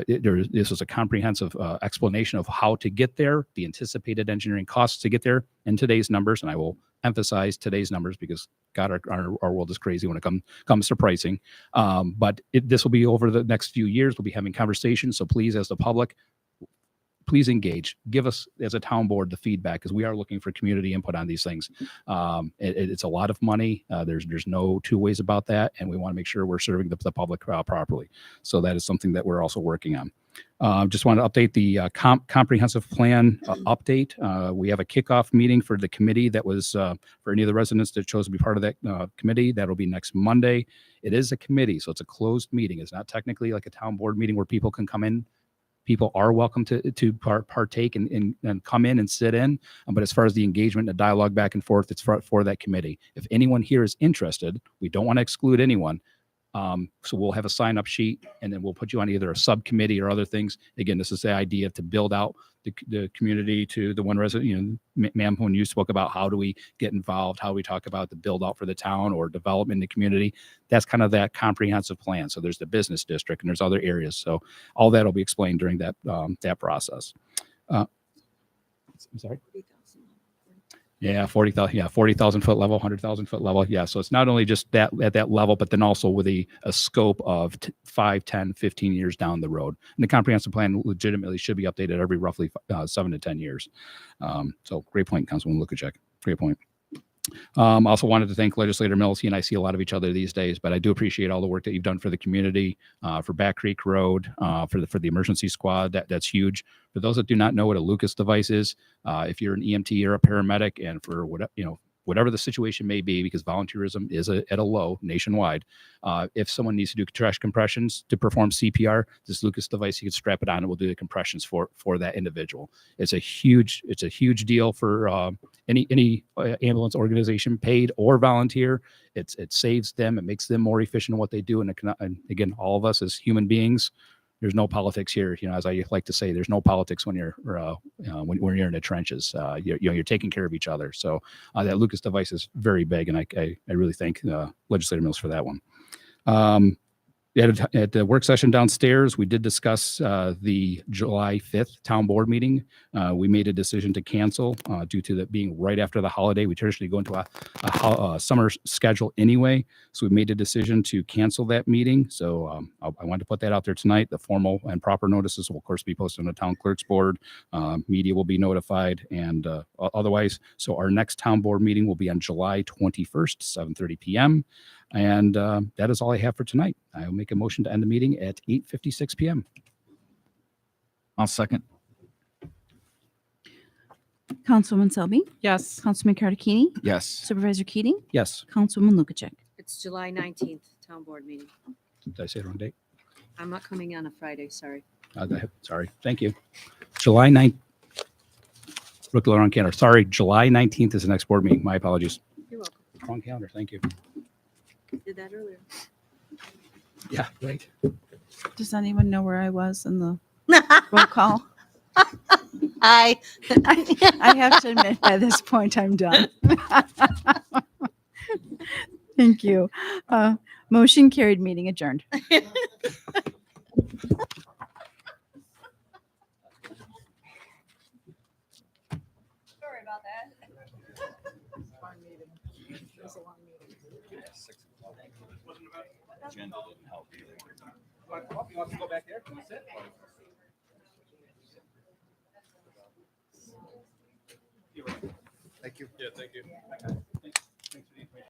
this was a comprehensive explanation of how to get there, the anticipated engineering costs to get there, and today's numbers. And I will emphasize today's numbers because God, our world is crazy when it comes to pricing. But this will be over the next few years. We'll be having conversations. So please, as the public, please engage. Give us, as a town board, the feedback, because we are looking for community input on these things. It's a lot of money. There's no two ways about that, and we want to make sure we're serving the public properly. So that is something that we're also working on. Just want to update the comprehensive plan update. We have a kickoff meeting for the committee that was for any of the residents that chose to be part of that committee. That'll be next Monday. It is a committee, so it's a closed meeting. It's not technically like a town board meeting where people can come in. People are welcome to partake and come in and sit in. But as far as the engagement and the dialogue back and forth, it's for that committee. If anyone here is interested, we don't want to exclude anyone. So we'll have a sign up sheet and then we'll put you on either a subcommittee or other things. Again, this is the idea to build out the community to the one resident, ma'am, when you spoke about how do we get involved, how we talk about the build out for the town or development in the community, that's kind of that comprehensive plan. So there's the business district and there's other areas. So all that will be explained during that process. I'm sorry. Yeah, 40,000. Yeah, 40,000 foot level, 100,000 foot level. Yeah, so it's not only just that at that level, but then also with a scope of 5, 10, 15 years down the road. And the comprehensive plan legitimately should be updated every roughly 7 to 10 years. So great point, Councilman Lukacek. Great point. Also wanted to thank Legislator Mills. He and I see a lot of each other these days, but I do appreciate all the work that you've done for the community, for Back Creek Road, for the emergency squad. That's huge. For those that do not know what a Lucas device is, if you're an EMT or a paramedic, and for whatever the situation may be, because volunteerism is at a low nationwide. If someone needs to do trash compressions to perform CPR, this Lucas device, you can strap it on and we'll do the compressions for that individual. It's a huge deal for any ambulance organization, paid or volunteer. It saves them. It makes them more efficient in what they do. And again, all of us as human beings, there's no politics here. As I like to say, there's no politics when you're when you're in the trenches. You're taking care of each other. So that Lucas device is very big, and I really thank Legislator Mills for that one. At the work session downstairs, we did discuss the July 5th town board meeting. We made a decision to cancel due to that being right after the holiday. We traditionally go into a summer schedule anyway, so we made a decision to cancel that meeting. So I wanted to put that out there tonight. The formal and proper notices will, of course, be posted on the town clerk's board. Media will be notified, and otherwise. So our next town board meeting will be on July 21st, 7:30 p.m. And that is all I have for tonight. I will make a motion to end the meeting at 8:56 p.m. I'll second. Councilwoman Selby, Yes. Councilman Cardicchini, Yes. Supervisor Keating, Yes. Councilwoman Lukacek. It's July 19th, town board meeting. Did I say the wrong date? I'm not coming on a Friday, sorry. Sorry. Thank you. July 9th. Look around calendar. Sorry, July 19th is the next board meeting. My apologies. You're welcome. Wrong calendar. Thank you. Did that earlier. Yeah, right. Does anyone know where I was in the roll call? I I have to admit, by this point, I'm done. Thank you. Motion carried, meeting adjourned. Long meeting. It was a long meeting. Agenda didn't help either. You want to go back there? Can you sit? Thank you. Yeah, thank you.